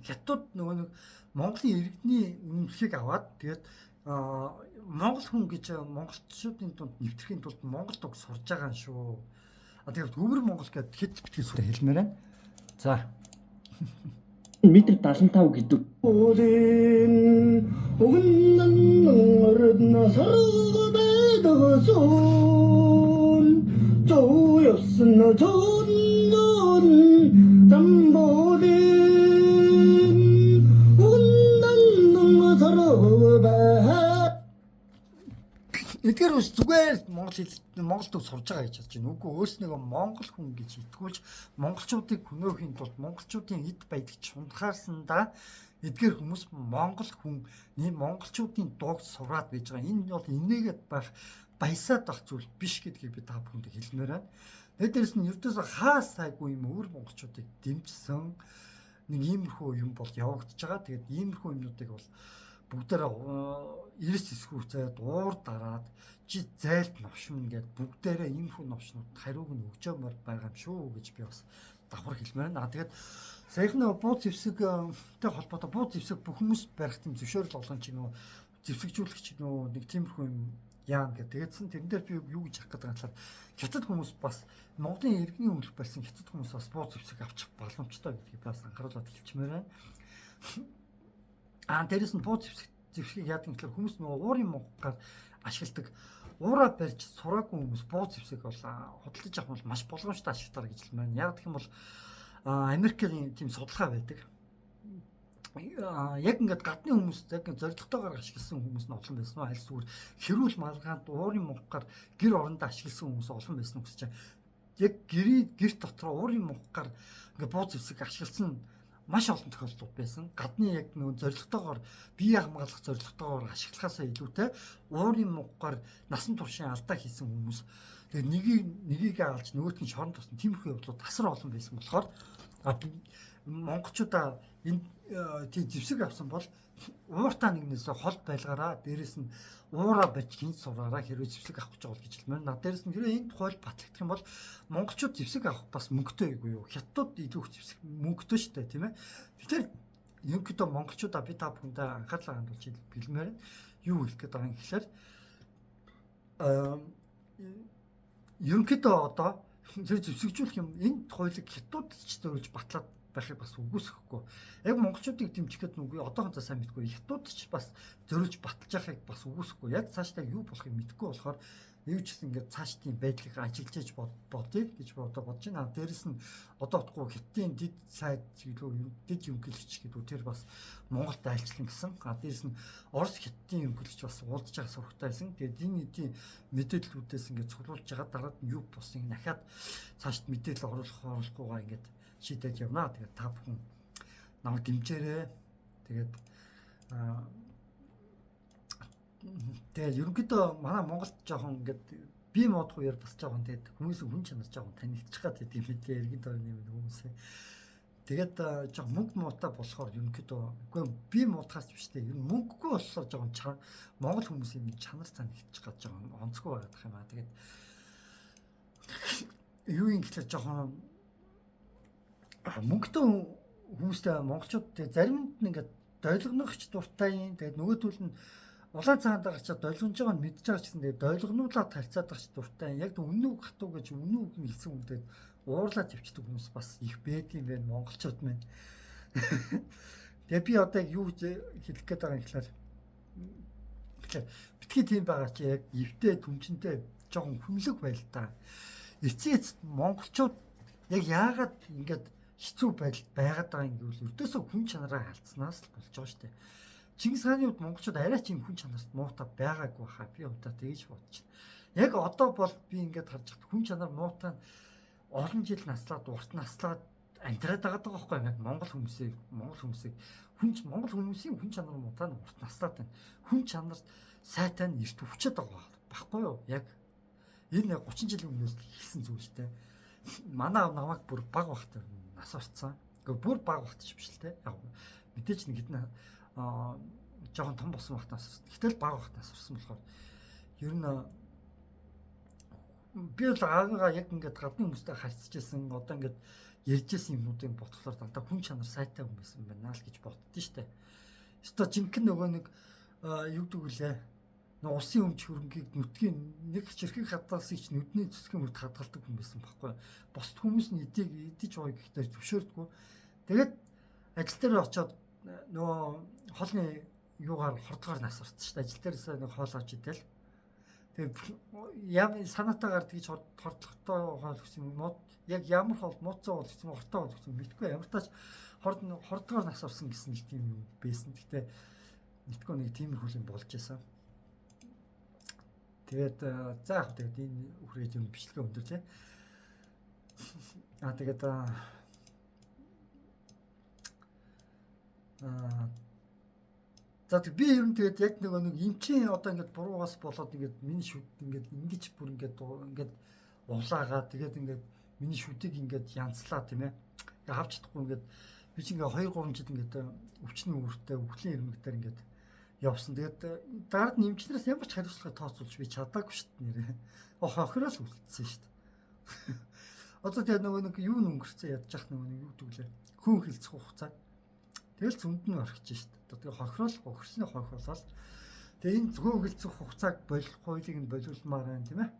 Speaker 1: Хятад нөгөө Монголын иргэний үнэлгээг аваад тэгээд Монгол хүн гэж монголчуудын дунд нэвтрэхийн тулд монгол үг сурж байгаа юм шүү. Тэгээд өвөр монгол гэд хэд битгий сурах хэлмээр байна. За.
Speaker 11: Метр 75 гэдэг.
Speaker 1: Эдгээр ус зүгээр Монголд сурж байгаа гэж бодож байна. Үгүй өөрснийгөө монгол хүн гэж итгүүлж монголчуудыг хөнөөхийн тулд монголчуудын эд баядагч шунтахаарсандаа эдгээр хүмүүс монгол хүн монголчуудын дууг сураад байж байгаа. Энэ бол инээгээд байх баясаад байх зүйл биш гэдгийг би та бүхэнд хэлмээр байна. Дээрээс нь ердөөсөө хаас сайгүй юм өвөр монголчуудыг дэмжсэн нэг иймэрхүү юм бол явагдаж байгаа. Тэгээд иймэрхүү юмнуудыг бол бүгдээрээ эрс эсгүүцээд уур дараад чи зайлт новшмн гэд бүгдээрээ иймэрхүү новшнууд хариуг нь өгчөмөр байгаа юм шүү гэж би бас давхар хэлмээр байна. Тэгээд саяхан буу зэвсэгтэй холбоотой буу зэвсэг бүх хүмүүс барих тийм зөвшөөрөл олгон чи нөө зэвсэгжүүлэгч нөө нэг тиймэрхүү юм яам гэдэг. Тэгээдсэн тэрэн дээр би юу гэж харах гэдэг нь хятад хүмүүс бас Монголын иргэний өмнөх байсан хятад хүмүүс бас буу зэвсэг авчих боломжтой гэдгийг бас анхааруулад хэлчихмээр байна. Дээрээс нь буу зэвсгийг яадаг гэхээр хүмүүс нөгөө уурын мөнгөөр ашигладаг. Уураа барьж сураагүй хүмүүс буу зэвсэг бол худалдаж авах бол маш болгоомжтой ашигладаг гэж хэлмээр. Яг гэх юм бол Америкийн тийм судалгаа байдаг. Яг ингээд гадны хүмүүс яг зорилготойгоор ашигласан хүмүүс нь олон байсан уу? Аль зүгээр хэрүүл малгаанд уурын мөнгөөр гэр орондоо ашигласан хүмүүс олон байсан уу гэж чинь. Яг гэр дотор уурын мөнгөөр ингээд буу зэвсэг ашигласан маш олон тохиолдлууд байсан. Гадны яг нөгөө зорилготойгоор бие хамгаалах зорилготойгоор ашиглахаасаа илүүтэй уурын мөнгөөр насан туршийн алдаа хийсэн хүмүүс. Тэгээд нэгийг алж нөгөөт нь шорон тосн тиймэрхүү явдлууд асар олон байсан болохоор монголчуудаа энэ тийм зэвсэг авсан бол ууртаа нэгнээсээ хол байлгаараа дээрэс нь уураа барьж хинт сураараа хэрвээ зэвсэг авах гэж байгаа гэж хэлмээр. Дээрэс нь хэрвээ энэ тухайл батлагдах юм бол монголчууд зэвсэг авах бас мөнгөтэй үгүй юу? Хятад илүү их зэвсэг мөнгөтэй шүү дээ, тийм ээ. Тэгэхээр ерөнхийдөө монголчуудаа би та бүхэндээ анхаарлаа хандуулж хэлмээр юу хэлэх гээд байгаа юм гэхээр ерөнхийдөө одоо зэрэг зэвсэгжүүлэх юм энэ хуулийг хятад ч зөвлөж батлаад байхыг бас үгүйсэхгүй. Яг монголчуудыг дэмжихэд нүгүй одоохондоо сайн мэдгүй. Хятад ч бас зөрүүлж баталж яхахыг бас үгүйсэхгүй. Яг цаашдаа юу болохыг мэдэхгүй болохоор юу ч гэсэн ингээд цаашдын байдлыг ажиглаж бодъё гэж бодож байна. Дээрэс нь одоо утгагүй хятадын дид сайд дид ерөнхийлөгч гэдэг тэр бас Монголд айлчлан гэсэн. Дээрэс нь Орос хятадын ерөнхийлөгч бас уулзж байгаа сурагтай байсан. Тэгээд энэ эдийн мэдээллүүдээс ингээд цуглуулж байгаа дараад нь юу босныг дахиад цаашд мэдээлэл оруулахгүйгаа ингээд шийдэж явна. Тэгээд та бүхэн намайг дэмжээрэй. Тэгээд ерөнхийдөө манай Монголд жоохон ингээд бие мод хуяар бас жоохон тэгээд хүмүүсийн хүн чанар жоохон танигдчих гад гэдэг юм лээ. Иргэн тойрны хүмүүсээ. Тэгээд жоо мөнгө муутай болохоор ерөнхийдөө үгүй би муутахаас биш дээ. Ер нь мөнгөгүй болохоор жоо Монгол хүмүүсийн чанар цаа нэгтчих гэж жоо онцгой байгаад юм аа. Тэгээд юу юм гэхэлээ жоохон мөнгөтэй хүмүүстэй монголчууд заримд нь ингээд дойлгоногч дуртай юм. Тэгээд нөгөөдөл нь улаан цаанд байгаа ч дойлгонж байгаа нь мэдж байгаа ч гэсэн тэгээд дойлгонуулаад харьцаад байгаа ч дуртай. Яг үнэн үг хатуу гэж үнэн үг нь хэлсэн үндэд уурлаад явчихдаг хүмүүс бас их байдгийн байна монголчууд маань. Тэгээ би одоо юу хэлэх гээд байгаа юм гэхээр битгий тийм байгаа чи яг эвтэй түнчэнтэй жоохон хүнлэг байл та. Эцээц монголчууд яг яагаад ингэж хэцүү байдалд байгаад байгаа юм гэвэл өртөөсөө хүн чанараа алдснаас л болж байгаа шүү дээ. Чингис хааны үед монголчууд арай ч юм хүн чанарт муутай байгаагүй хаа би удаа тэгж бодчих. Яг одоо бол би ингэж харж байгаа хүн чанар муутай олон жил наслаад урт наслаад амьдраад байгаа байхгүй яг монгол хүмүүсийн хүн чанар муутай урт наслаад байна. Хүн чанар сайтай нь эрт өвчөд байгаа байхгүй юу? Яг энэ 30 жилийн өмнөөс хэлсэн зүйл л дээ. Манай намайг бүр баг багтаа нас орцсон. Гэхдээ бүр баг багтчих биш л дээ. Яг мэдээж нэг хэдэн жоохон том болсон багтаас. Гэтэл баг багтаас орсон болохоор ер нь би л аагаа яг ингээд гадны хүмүүстэй харьцажсэн одоо ингээд ярьжсэн юмнуудыг бодглохоор дандаа хүн чанар сайтай хүн байсан байна л гэж боддөө штэ. Өстой жинхэнэ нөгөө нэг юу гэдэг үлээ. Усын өмч хөрөнгийг нүдгийн нэг чирхэг хадгалсан ч нүдний цэцгийн мөрд хадгалдаг хүн байсан байхгүй. Бусд хүмүүс нь идэж байгаа гэхдээ зөвшөөрдгөө. Тэгээд ажил дээр очиод нөгөө хоолны юугаар хордгоор нас орсон шүү дээ. Ажил дээрээс нэг хоол авч идэл. Тэгээд яа санаатаагаар тэгж хордлоготой хоол гэсэн юм уу? Яг ямар хоол мууцсан хоол гэсэн хортой хоол гэсэн мэдгүй. Ямар тач хордгоор нас орсон гэсэн л тийм юм байсан. Гэхдээ мэдгүй нэг тиймэрхүү юм болж байсан. Тэгээд за яг тэгээд энэ үхрэж юм бичлэгээ өндөрлээ. Тэгээд за би ер нь тэгээд яг нэг эмчийн одоо ингээд буруугаас болоод ингээд миний шүд ингээд ингэж бүр ингээд улаагаа тэгээд ингээд миний шүдийг ингээд янзлаа тийм ээ. Ингээд хавч чадахгүй ингээд би ч ингээд 2 3 жил ингээд өвчний үүртэй өвхлийн ирмэгтэр ингээд явсан. Тэгээд дараад нэмчнээс ямар ч хариуцлага тооцоолж би чадаагүй шүү дээ нэрээ. Охирол үлдсэн шүү дээ. Одоо тэгээд нөгөө нэг юу өнгөрцөө ядж ах нөгөө нэг юу гэвэл хүн хилцэх хугацаа. Тэгэл зөнд нь орхиж шүү дээ. Тэгээд хохирол хохирсны хохиолол. Тэгээд энэ зөвхөн хилцэх хугацааг болох хуулийг нь болиулмаар байна тийм ээ.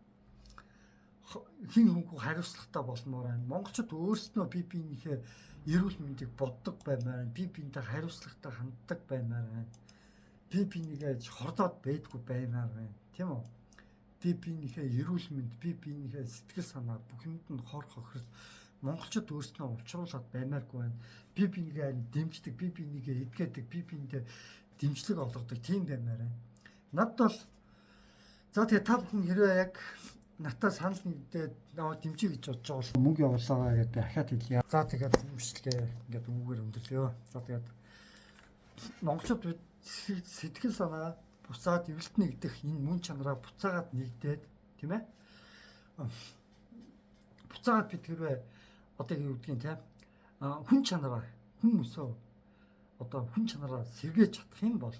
Speaker 1: Хин хөнгө хариуцлагатай болмоор байна. Монголчууд өөрсдөө бие биенийхээ эрүүл мэндийг боддог баймаар байна. Бие биентэй хариуцлагатай ханддаг баймаар байна. Бие бинийгээ хордоод байдгүй баймаар байна. Тийм үү? Бие бинийхээ эрүүл мэнд, бие бинийхээ сэтгэл санаа бүхэнд нь хор хохирол монголчууд өөрсдөө улчруулад баймааргүй байна. Бие бинийгээ дэмждэг, бие бинийгээ эдгээдэг, бие биендээ дэмжлэг олгодог тийм баймаар байна. Над бол за тэгээ та бүхэн хэрвээ яг натаа санал нэгдээд наваа дэмжиж гэж бодож байгаа бол мөнгө явуулаа гэдээ дахиад хэлье. За тэгээд бичлэгээ ингээд өвгөр өндөрлөө. За тэгээд монголчууд сэтгэл санаа буцаад эвлэлт нэгдэх энэ мөн чанараа буцаагаад нэгдээд тийм ээ. Буцаагаад бид хэрвээ одоо юу гэдгийг тийм хүн чанараа хүмүүсөө одоо хүн чанараа сэргээж чадах юм бол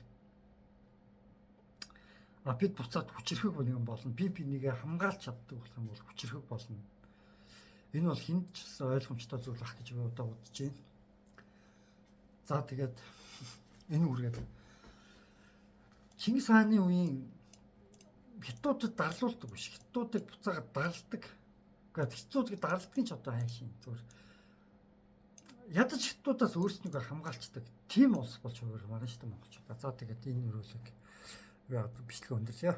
Speaker 1: бид буцаад хүчрхэг юм болно. Би бинийгээ хамгаалж чаддаг болох юм бол хүчрхэг болно. Энэ бол хинт ч ойлгомжтой зүйл ах гэж би одоо бодож байна. За тэгээд энэ үргээд Чингис хааны үеийн хятадуудад дарлуулдаг биш. Хятадуудыг буцаагаад дарладаг. Гэхдээ хятадуудыг дарладгийн ч одоо хайшин зүгээр. Ядаж хятадуудаас өөрснийгөө хамгаалцдаг. Тим улс болж хувирмаар шүү дээ монголчууд. За тэгээд энэ өрөөлөг бичлэг өндөрлөө.